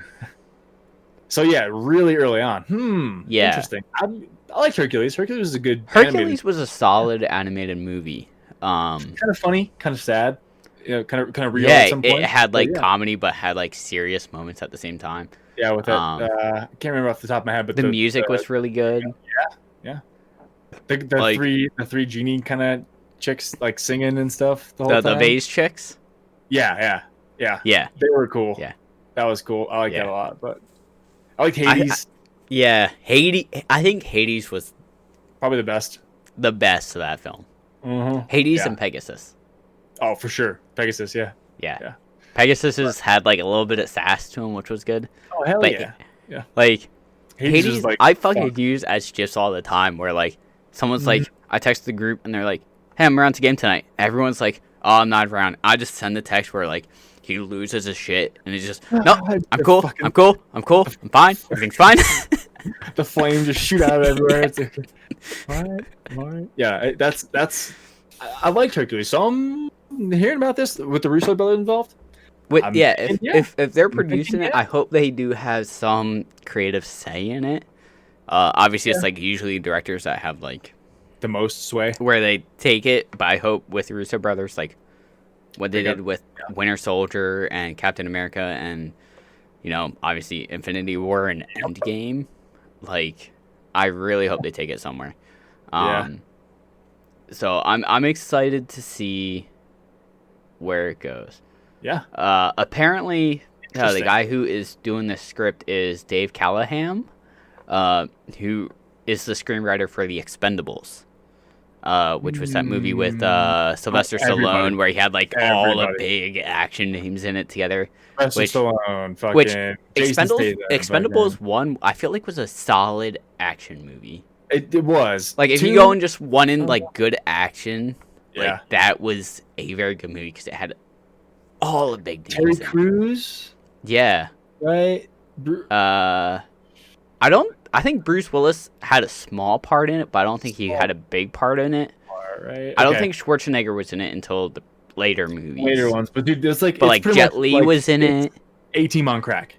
So, yeah, really early on. Yeah. Interesting. I liked Hercules. Hercules was a good Hercules was a solid animated movie. Kind of funny, kind of sad. Kind of real yeah, at some point. It had, like, comedy, but had, like, serious moments at the same time. Yeah, with that. I can't remember off the top of my head, but the music was really good. Yeah. The three genie kind of chicks like singing and stuff the whole time. The vase chicks. Yeah. They were cool. Yeah, that was cool. I like that a lot. But I like Hades. Hades. I think Hades was probably the best. The best of that film. Mm-hmm. Hades and Pegasus. Oh, for sure, Pegasus. Yeah. Pegasus had like a little bit of sass to him, which was good. Oh hell yeah. Like Hades was, like, I fucking use as gifs all the time. Where like someone's like, I text the group and they're like, "Hey, I'm around to game tonight." Everyone's like, "Oh, I'm not around." I just send the text where like he loses his shit and he's just, "No, I'm cool. I'm fine. Everything's fine." The flame just shoot out everywhere. It's like, what? Yeah, that's. I liked Hercules. So I'm hearing about this with the Russo brothers involved. If they're producing it, I hope they do have some creative say in it. Obviously, it's like usually directors that have like the most sway where they take it. But I hope with the Russo brothers, like what they did with Winter Soldier and Captain America, and obviously Infinity War and Endgame. Like, I really hope they take it somewhere. So I'm excited to see where it goes. Yeah. Apparently, the guy who is doing the script is Dave Callaham, who is the screenwriter for The Expendables, which was that movie with Sylvester Stallone, where he had like all the big action names in it together. Expendables 1, I feel like was a solid action movie. It was. Like, if you go and just wanted like good action, like that was a very good movie because it had all the big Terry Crews. Yeah. Right. I think Bruce Willis had a small part in it, but I don't think he had a big part in it. Right. I don't think Schwarzenegger was in it until the later movies. Later ones, but dude, there's like. But like Jet Li was in it. A-Team on crack.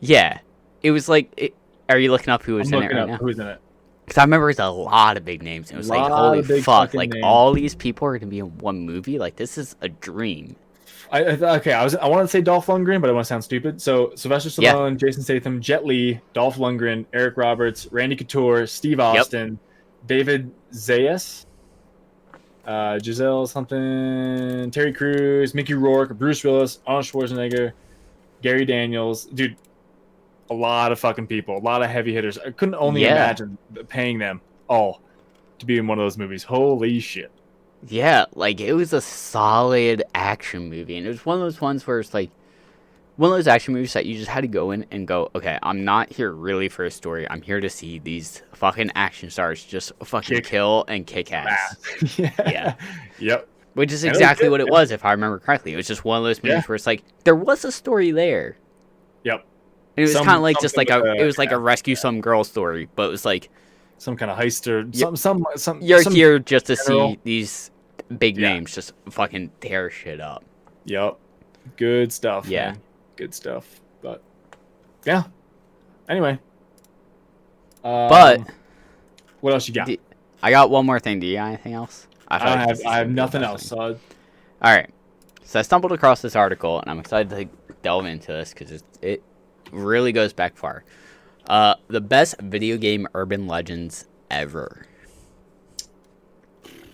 Yeah, it was like. Are you looking up who was in it right now? Who's in it? Because I remember it's a lot of big names. It was like, holy fuck! Like names. All these people are gonna be in one movie. Like, this is a dream. I want to say Dolph Lundgren, but I want to sound stupid. So Sylvester Stallone, Jason Statham, Jet Li, Dolph Lundgren, Eric Roberts, Randy Couture, Steve Austin, David Zayas, Giselle something, Terry Crews, Mickey Rourke, Bruce Willis, Arnold Schwarzenegger, Gary Daniels. Dude, a lot of fucking people, a lot of heavy hitters. I couldn't only imagine paying them all to be in one of those movies. Holy shit. Yeah, like, it was a solid action movie, and it was one of those ones where it's like, one of those action movies that you just had to go in and go, okay, I'm not here really for a story, I'm here to see these fucking action stars just fucking kill and kick ass. Yeah. Yep. Which is exactly what it was, if I remember correctly. It was just one of those movies where it's like, there was a story there. Yep. And it was kind of like just like a rescue some girl story, but it was like some kind of heist or some. You're here just to see these big names just fucking tear shit up. Yep. Good stuff. Yeah. Man. Good stuff. But yeah. Anyway. But what else you got? I got one more thing. Do you got anything else? I have nothing else. So. All right. So I stumbled across this article, and I'm excited to delve into this because it really goes back far. The best video game urban legends ever.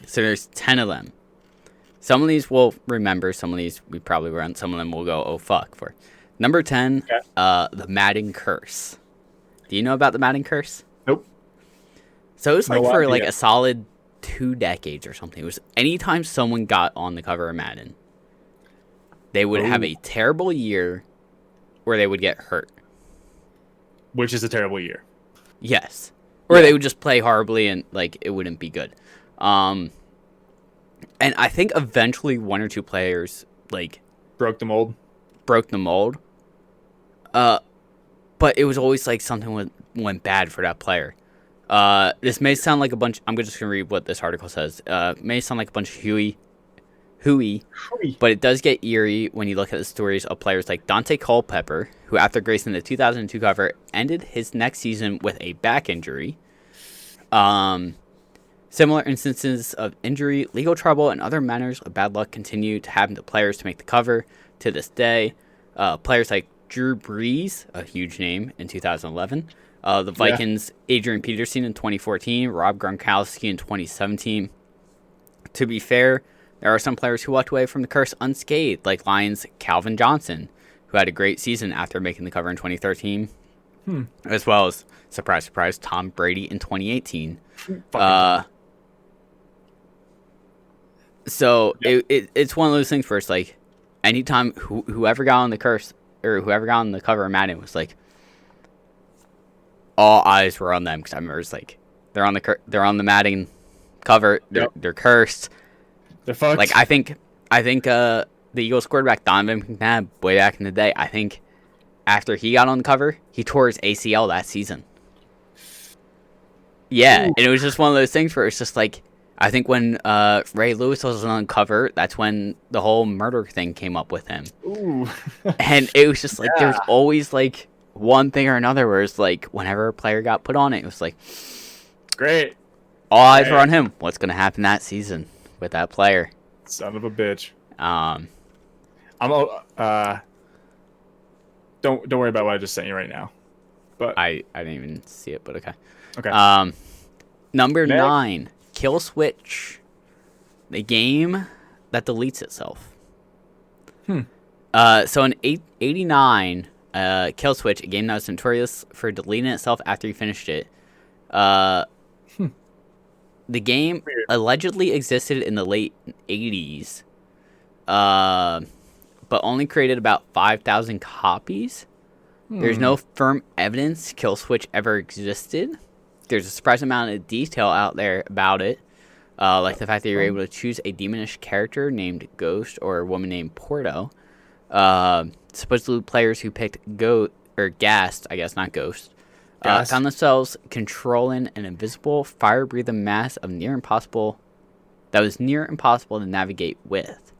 So there's 10 of them. Some of these we'll remember. Some of these we probably won't. Some of them we'll go, oh, fuck. For number 10, the Madden Curse. Do you know about the Madden Curse? Nope. So it was like for like a solid 2 decades or something. It was anytime someone got on the cover of Madden, they would have a terrible year where they would get hurt. Which is a terrible year. Yes. Or they would just play horribly and like it wouldn't be good. And I think eventually one or two players like broke the mold. But it was always like something went bad for that player. This may sound like a bunch. I'm just gonna read what this article says. May sound like a bunch of hooey, but it does get eerie when you look at the stories of players like Dante Culpepper, who after gracing the 2002 cover, ended his next season with a back injury. Similar instances of injury, legal trouble, and other manners of bad luck continue to happen to players to make the cover to this day. Players like Drew Brees, a huge name, in 2011. The Vikings' Adrian Peterson in 2014. Rob Gronkowski in 2017. To be fair, there are some players who walked away from the curse unscathed, like Lions' Calvin Johnson, who had a great season after making the cover in 2013. As well as, surprise, surprise, Tom Brady in 2018. So it's one of those things where it's like, anytime whoever got on the curse or whoever got on the cover of Madden was like, all eyes were on them, because I remember it's like they're on the Madden cover, they're cursed, they're fucked. Like I think the Eagles quarterback Donovan McNabb way back in the day, I think after he got on the cover, he tore his ACL that season. Yeah, and it was just one of those things where it's just like, I think when Ray Lewis was on cover, that's when the whole murder thing came up with him. Ooh. And it was just like, there's always like one thing or another where it's like, whenever a player got put on it, it was like, great. All eyes were on him. What's going to happen that season with that player? Son of a bitch. Don't worry about what I just sent you right now. But I didn't even see it, but okay. Okay. Number 9. Kill Switch, the game that deletes itself. So in 89, Kill Switch, a game that was notorious for deleting itself after you finished it. The game allegedly existed in the late 80s, but only created about 5,000 copies. There's no firm evidence Kill Switch ever existed. There's a surprising amount of detail out there about it, like the fact that you're able to choose a demonish character named Ghost or a woman named Porto. Supposedly players who picked Ghast, I guess, not Ghost, found themselves controlling an invisible, fire-breathing mass of near impossible to navigate with.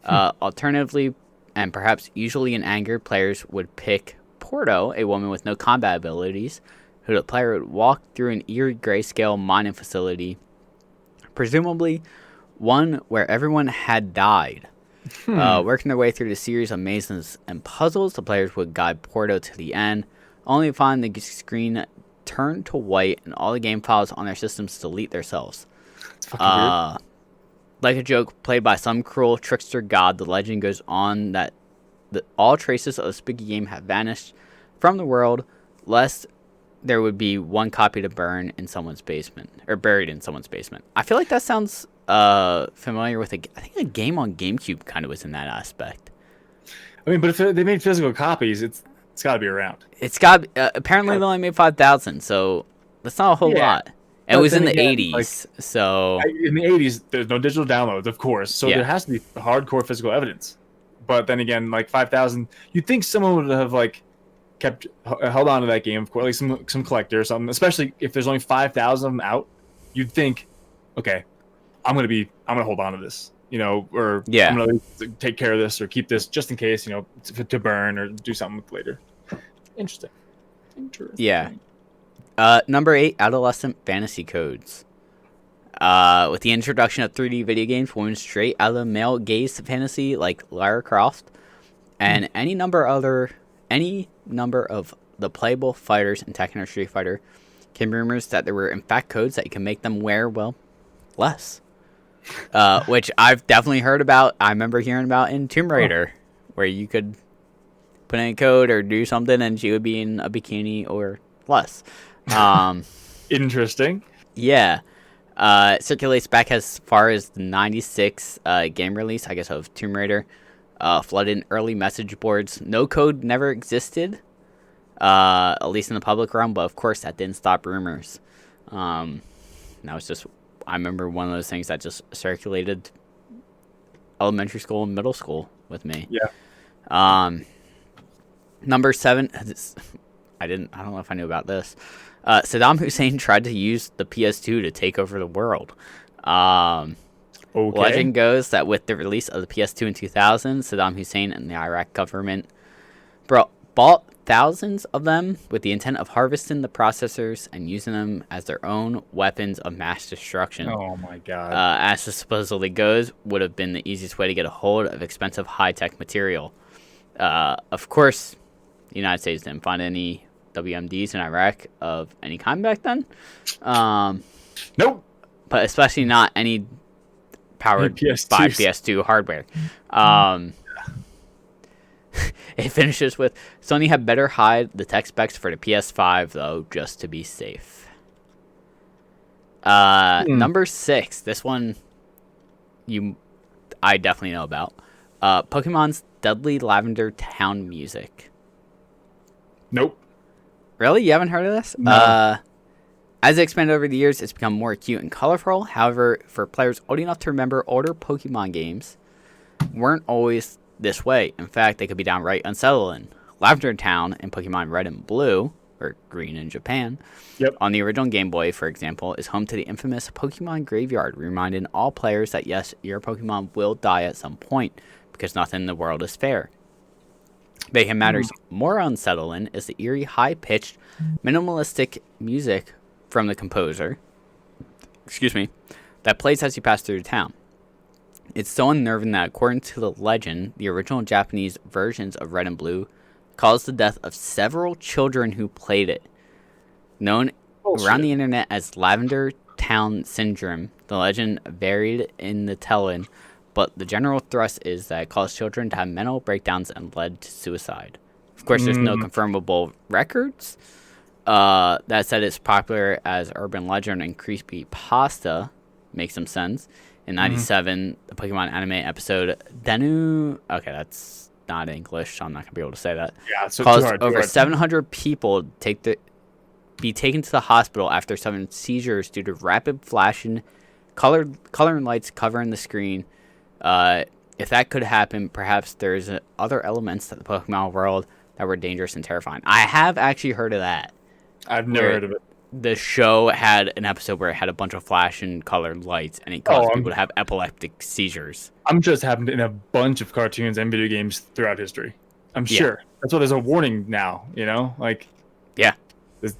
Alternatively, and perhaps usually in anger, players would pick Porto, a woman with no combat abilities, who the player would walk through an eerie grayscale mining facility, presumably one where everyone had died. Working their way through the series of mazes and puzzles, the players would guide Porto to the end, only to find the screen turn to white and all the game files on their systems delete themselves. Like a joke played by some cruel trickster god, the legend goes on that all traces of the spooky game have vanished from the world, lest there would be one copy to burn in someone's basement, or buried in someone's basement. I feel like that sounds familiar with I think a game on GameCube kind of was in that aspect. I mean, but if they made physical copies, it's got to be around. It's got apparently they only made 5,000, so that's not a whole lot. And it was in the 80s, so in the 80s, there's no digital downloads, of course, so there has to be hardcore physical evidence. But then again, like 5,000, you'd think someone would have like held on to that game, of course, like some collector or something. Especially if there's only 5,000 of them out, you'd think, okay, I'm gonna hold on to this, or I'm gonna take care of this or keep this just in case, to burn or do something with later. Interesting. Yeah. Number 8, adolescent fantasy codes. With the introduction of 3D video games, women straight out of the male gaze fantasy like Lara Croft, and any number of the playable fighters in Tekken or Street Fighter, came rumors that there were in fact codes that you can make them wear, less. Which I've definitely heard about. I remember hearing about in Tomb Raider, where you could put in a code or do something and she would be in a bikini or less. Interesting. Yeah. It circulates back as far as the 96 game release, I guess, of Tomb Raider. Flooded in early message boards. No code never existed, at least in the public realm, but of course that didn't stop rumors. That was just, I remember one of those things that just circulated elementary school and middle school with me. Yeah. Number 7. I don't know if I knew about this. Saddam Hussein tried to use the PS2 to take over the world. Okay. Legend goes that with the release of the PS2 in 2000, Saddam Hussein and the Iraq government bought thousands of them with the intent of harvesting the processors and using them as their own weapons of mass destruction. Oh my god. As it supposedly goes, would have been the easiest way to get a hold of expensive high-tech material. Of course, the United States didn't find any WMDs in Iraq of any kind back then. Nope. But especially not any powered PS2s. by PS2 hardware. It finishes with, Sony had better hide the tech specs for the PS5, though, just to be safe. Number 6. This one, I definitely know about. Pokemon's Deadly Lavender Town music. Nope. Really? You haven't heard of this? No. As it expanded over the years, it's become more cute and colorful. However, for players old enough to remember older Pokemon games, weren't always this way. In fact, they could be downright unsettling. Lavender Town in Pokemon Red and Blue, or Green in Japan, on the original Game Boy, for example, is home to the infamous Pokemon Graveyard, reminding all players that yes, your Pokemon will die at some point, because nothing in the world is fair. Making matters more unsettling is the eerie, high-pitched, minimalistic music from the composer, that plays as you pass through the town. It's so unnerving that, according to the legend, the original Japanese versions of Red and Blue caused the death of several children who played it. Known around the internet as Lavender Town Syndrome, the legend varied in the telling, but the general thrust is that it caused children to have mental breakdowns and led to suicide. Of course, there's no confirmable records. That said, it's popular as urban legend and creepypasta. Makes some sense. In 97, the Pokemon anime episode Denu... Okay, that's not English, so I'm not going to be able to say that. Yeah, it's caused too hard, over 700 people be taken to the hospital after suffering seizures due to rapid flashing, color and lights covering the screen. If that could happen, perhaps there's other elements to the Pokemon world that were dangerous and terrifying. I have actually heard of that. I've never heard of it. The show had an episode where it had a bunch of flashing colored lights, and it caused people to have epileptic seizures. I'm just happened in a bunch of cartoons and video games throughout history. I'm sure. That's why there's a warning now, you know? Like, yeah.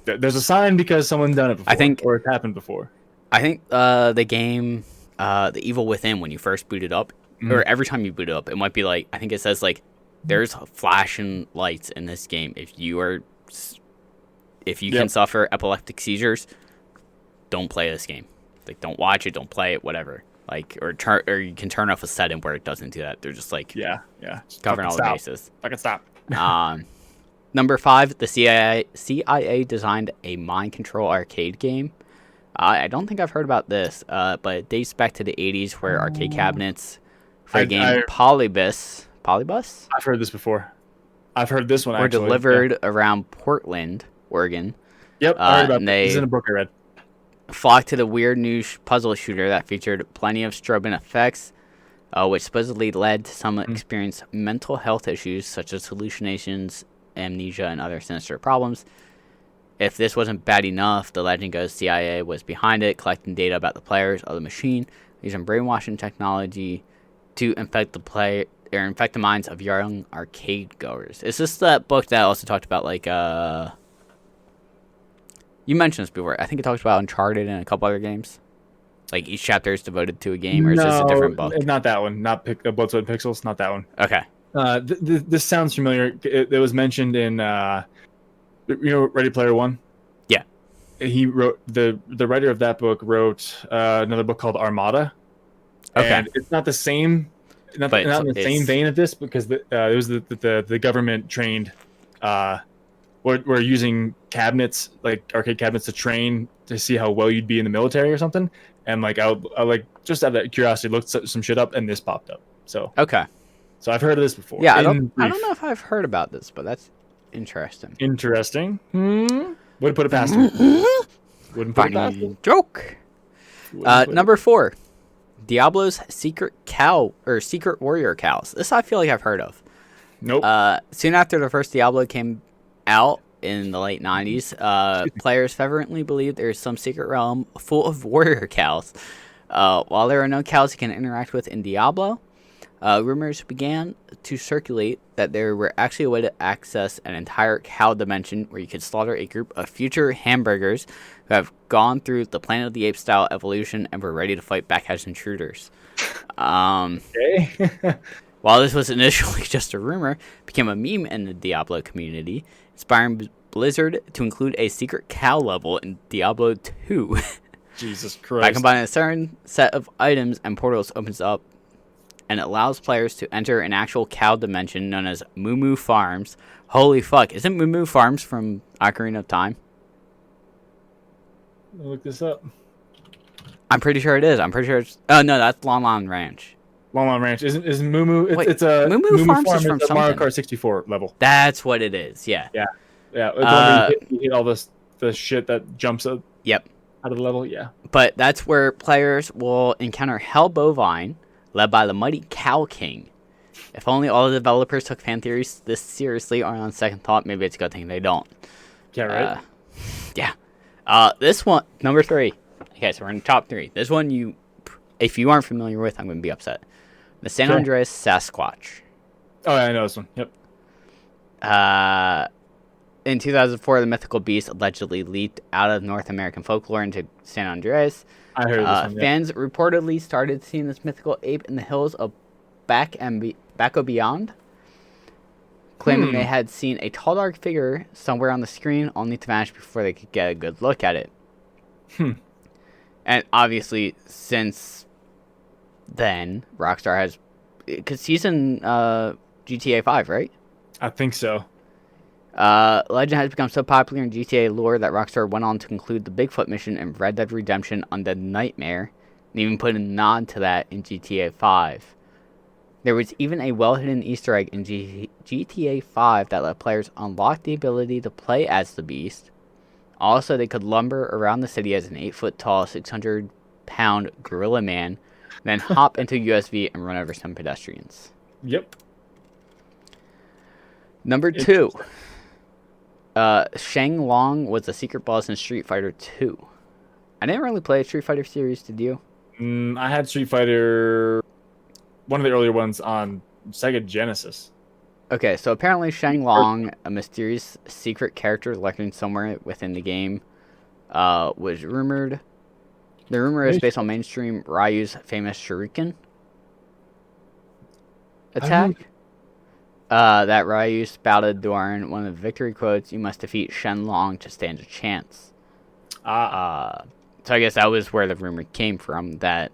There's a sign because someone's done it before, or it's happened before. I think the game, The Evil Within, when you first boot it up, or every time you boot it up, it might be like, I think it says, like, there's flashing lights in this game. If you can suffer epileptic seizures, don't play this game. Like, don't watch it, don't play it, whatever. Like, or you can turn off a setting where it doesn't do that. They're just like, just covering all the bases. Fucking stop. Number 5, the CIA designed a mind control arcade game. I don't think I've heard about this, but it dates back to the 80s, where arcade cabinets for the game Polybus. I've heard this before. I've heard this one. Were delivered around Portland, Oregon. Yep, I heard about this. This is in a book I read. Flocked to the weird new puzzle shooter that featured plenty of strobing effects, which supposedly led to some experience mental health issues such as hallucinations, amnesia, and other sinister problems. If this wasn't bad enough, the legend goes CIA was behind it, collecting data about the players of the machine, using brainwashing technology to infect the minds of young arcade goers. Is this that book that also talked about, like, you mentioned this before. I think it talks about Uncharted and a couple other games. Like, each chapter is devoted to a game, or is this a different book? Not that one. Not Blood, Sweat, and Pixels. Not that one. Okay. This sounds familiar. It was mentioned in, Ready Player One? Yeah. He wrote, the writer of that book wrote another book called Armada. Okay. And it's not the same, not in the same vein of this, because it was the government trained, we're using cabinets, like arcade cabinets, to train to see how well you'd be in the military or something. And like I like, just out of curiosity, looked some shit up, and this popped up. So okay. So I've heard of this before. Yeah, I don't know if I've heard about this, but that's interesting. Interesting. Wouldn't put it past me. Wouldn't put it past me. Joke. Number 4. Diablo's secret cow or secret warrior cows. This I feel like I've heard of. Nope. Soon after the first Diablo came out in the late 90s, players fervently believed there is some secret realm full of warrior cows. While there are no cows you can interact with in Diablo, rumors began to circulate that there were actually a way to access an entire cow dimension where you could slaughter a group of future hamburgers who have gone through the Planet of the Apes style evolution and were ready to fight back as intruders. Okay. While this was initially just a rumor, it became a meme in the Diablo community, inspiring Blizzard to include a secret cow level in Diablo 2. Jesus Christ. By combining a certain set of items and portals opens up and allows players to enter an actual cow dimension known as Moo Moo Farms. Holy fuck, isn't Moo Moo Farms from Ocarina of Time? Look this up. I'm pretty sure it is. I'm pretty sure it's... Oh, no, that's Lon Lon Ranch. Lon Lon Ranch. Isn't Moo Moo... Wait, it's a... Moo Moo Farms is from a Mario something. Kart 64 level. That's what it is, yeah. Yeah. Yeah. It's when you hit all the shit that jumps up Yep. out of the level. Yeah. But that's where players will encounter Hell Bovine, led by the mighty Cow King. If only all the developers took fan theories this seriously, or on second thought, maybe it's a good thing they don't. Yeah, right? Yeah. This one, number 3. Okay, so we're in the top 3. This one, if you aren't familiar with, I'm going to be upset. The San Andreas Sasquatch. Oh, yeah, I know this one. Yep. In 2004, the mythical beast allegedly leaped out of North American folklore into San Andreas. I heard this one, yeah. Fans reportedly started seeing this mythical ape in the hills of Backo Beyond, claiming they had seen a tall, dark figure somewhere on the screen, only to vanish before they could get a good look at it. And obviously, since then, Rockstar has... Because he's in GTA 5, right? I think so. Legend has become so popular in GTA lore that Rockstar went on to include the Bigfoot mission in Red Dead Redemption Undead Nightmare, and even put a nod to that in GTA 5. There was even a well-hidden Easter egg in GTA 5 that let players unlock the ability to play as the beast. Also, they could lumber around the city as an 8-foot-tall, 600-pound gorilla man, then hop into USV and run over some pedestrians. Yep. Number 2. Shang Long was a secret boss in Street Fighter 2. I didn't really play a Street Fighter series, did you? I had Street Fighter, one of the earlier ones on Sega Genesis. Okay, so apparently Shang Long, a mysterious secret character lurking somewhere within the game, was rumored. The rumor is based on mainstream Ryu's famous Shuriken attack. That Ryu spouted during one of the victory quotes, "You must defeat Shen Long to stand a chance." So I guess that was where the rumor came from, that,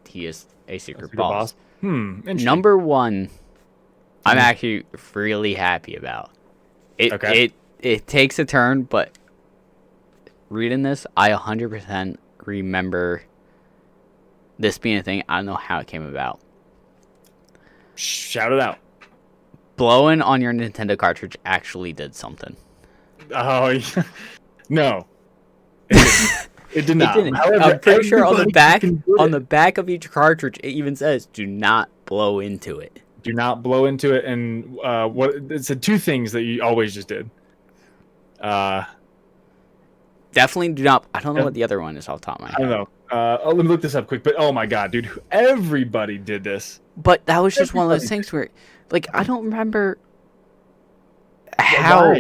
he is a secret boss. Interesting. Number 1, I'm actually really happy about. It takes a turn, but reading this, I 100% remember this being a thing. I don't know how it came about. Shout it out. Blowing on your Nintendo cartridge actually did something. Oh, yeah. No. It did not. It didn't. However, I'm pretty sure on the back of each cartridge, it even says, "Do not blow into it." Do not blow into it, and it said 2 things that you always just did. Definitely do not. I don't know what the other one is off the top of my head. I don't know. Let me look this up quick. But oh my god, dude, everybody did this. But that was just one of those things where, I don't remember how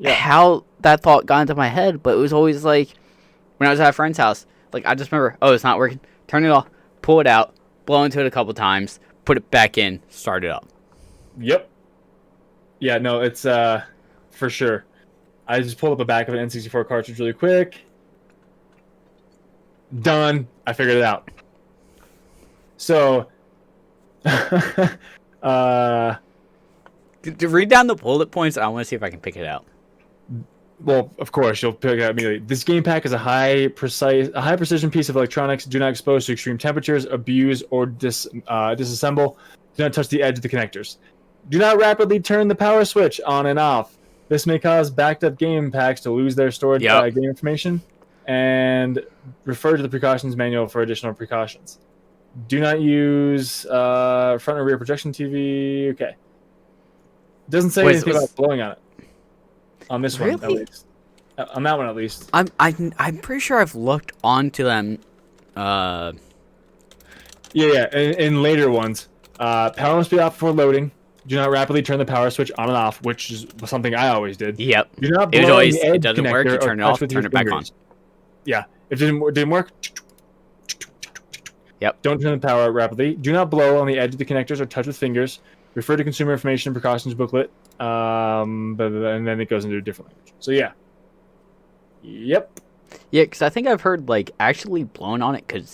how that thought got into my head. But it was always when I was at a friend's house, I just remember, oh, it's not working. Turn it off, pull it out, blow into it a couple times, put it back in, start it up. Yep. Yeah, no, it's for sure. I just pulled up the back of an N64 cartridge really quick. Done. I figured it out. So, to read down the bullet points, I want to see if I can pick it out. Well, of course, you'll pick it out immediately. This game pack is a high precision piece of electronics. Do not expose to extreme temperatures, abuse, or disassemble. Do not touch the edge of the connectors. Do not rapidly turn the power switch on and off. This may cause backed up game packs to lose their stored game information and refer to the precautions manual for additional precautions. Do not use front or rear projection TV. Okay. Doesn't say anything about blowing on it. On this one, at least. On that one, at least. I'm pretty sure I've looked onto them. Yeah. In later ones, power must be off before loading. Do not rapidly turn the power switch on and off, which is something I always did. Yep. Do not it blow doesn't work. You turn it off, turn it back on. Yeah. If it didn't work. Yep. Don't turn the power rapidly. Do not blow on the edge of the connectors or touch with fingers. Refer to consumer information and precautions booklet. And then it goes into a different language. So yeah. Yep. Yeah, because I think I've heard like actually blowing on it could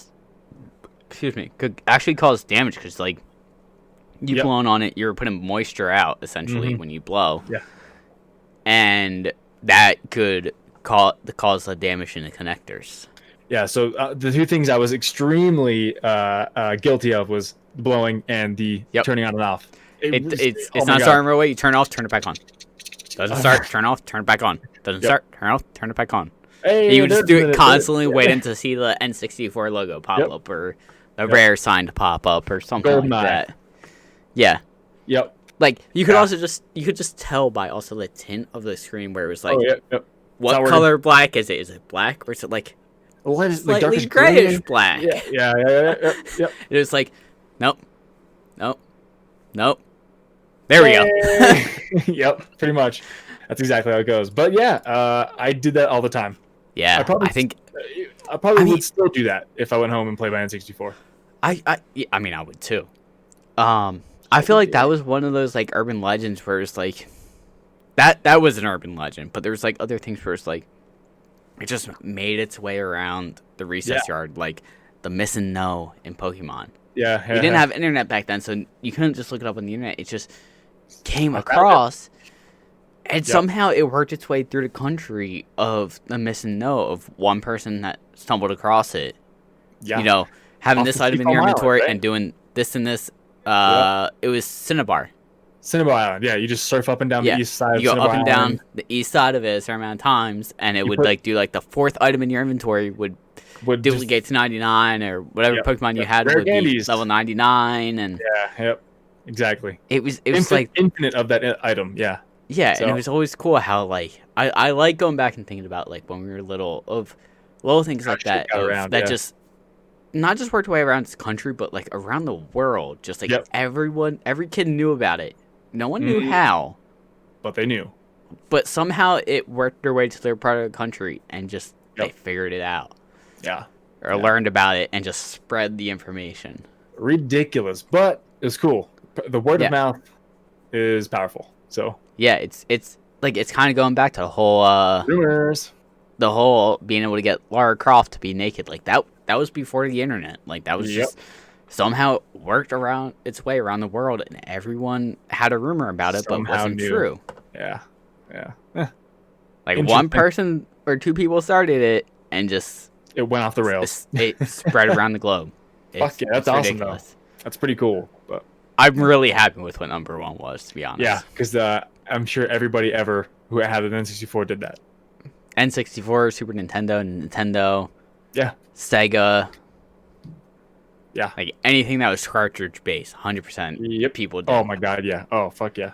actually cause damage because like you blowing on it, you're putting moisture out essentially when you blow. Yeah. And that could cause the damage in the connectors. Yeah, so the two things I was extremely guilty of was blowing and the turning on and off. It's not starting right away. You turn it off, turn it back on. Doesn't start, turn off, turn it back on. Doesn't start, turn off, turn it back on. Hey, you would just do it constantly, waiting to see the N64 logo pop up or the Rare sign to pop up or something like that. Yeah. Yep. Like you could also just tell by also the tint of the screen where it was like, what color black is it? Is it black or is it like slightly grayish black? Yeah. It was like, nope. There we go. Yep, pretty much. That's exactly how it goes. But yeah, I did that all the time. Yeah, I probably would still do that if I went home and played by N64. I mean, I would too. I feel like that was one of those like urban legends where it's like that was an urban legend, but there was like other things where it's like it just made its way around the recess yard, like the Miss and No in Pokemon. Yeah, you didn't have internet back then, so you couldn't just look it up on the internet. It just came across, and somehow it worked its way through the country of the Miss and No of one person that stumbled across it. Yeah, you know, having this item in your inventory and doing this and this. It was Cinnabar. Cinnabar Island, yeah. You just surf up and down the east side. You go up and down the east side of it a certain amount of times, and it would like do like the fourth item in your inventory would duplicate to 99 or whatever Pokemon you had would be level 99, and exactly. It was like infinite of that item, and it was always cool how like I like going back and thinking about like when we were little of little things like that just not just worked way around this country, but like around the world. Just like every kid knew about it. No one knew how, but they knew. But somehow it worked their way to their part of the country, and just they figured it out. Yeah, or learned about it and just spread the information. Ridiculous, but it's cool. The word of mouth is powerful. So yeah, it's like it's kind of going back to the whole rumors, the whole being able to get Lara Croft to be naked like that. That was before the internet. Like that was just somehow worked around its way around the world, and everyone had a rumor about it, but wasn't true. Yeah. Like one person or two people started it, and just it went off the rails. It spread around the globe. Fuck yeah, that's awesome though. That's pretty cool. But I'm really happy with what number one was, to be honest. Yeah, because I'm sure everybody ever who had an N64 did that. N64, Super Nintendo, Nintendo. Yeah. Sega. Yeah. Like anything that was cartridge based, 100% people did. Oh my god, yeah. Oh, fuck yeah.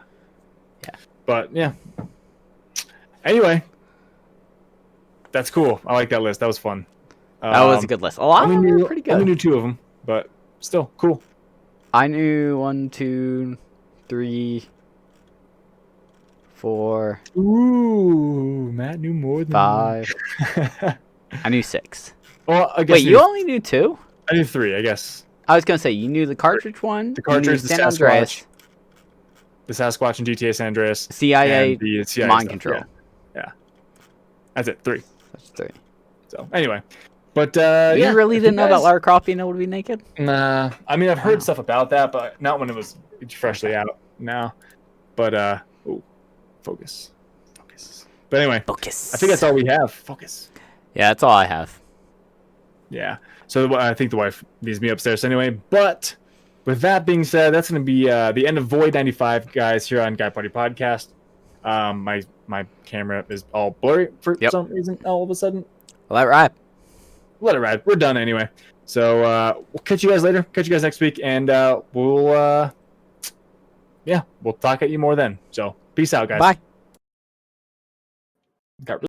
Yeah. But yeah. Anyway. That's cool. I like that list. That was fun. That was a good list. A lot of them were pretty good. I only knew two of them, but still cool. I knew 1, 2, 3, 4. Ooh, Matt knew more than 5. I knew 6. Well, I guess wait, you only knew 2? I knew 3, I guess. I was gonna say you knew the cartridge one. The cartridge, the San Andreas, the Sasquatch and GTA San Andreas, CIA, and the CIA mind stuff. control. Yeah, that's it. 3. That's 3. So anyway, but you really didn't know about Lara Croft being able to be naked? Nah, I mean I've heard stuff about that, but not when it was freshly out. Now, but focus. But anyway, focus. I think that's all we have. Focus. Yeah, that's all I have. Yeah. So I think the wife needs me upstairs anyway. But with that being said, that's going to be the end of Void 95, guys, here on Guy Party Podcast. My camera is all blurry for some reason all of a sudden. Let it ride. Let it ride. We're done anyway. So we'll catch you guys later. Catch you guys next week, and we'll talk at you more then. So peace out, guys. Bye. Got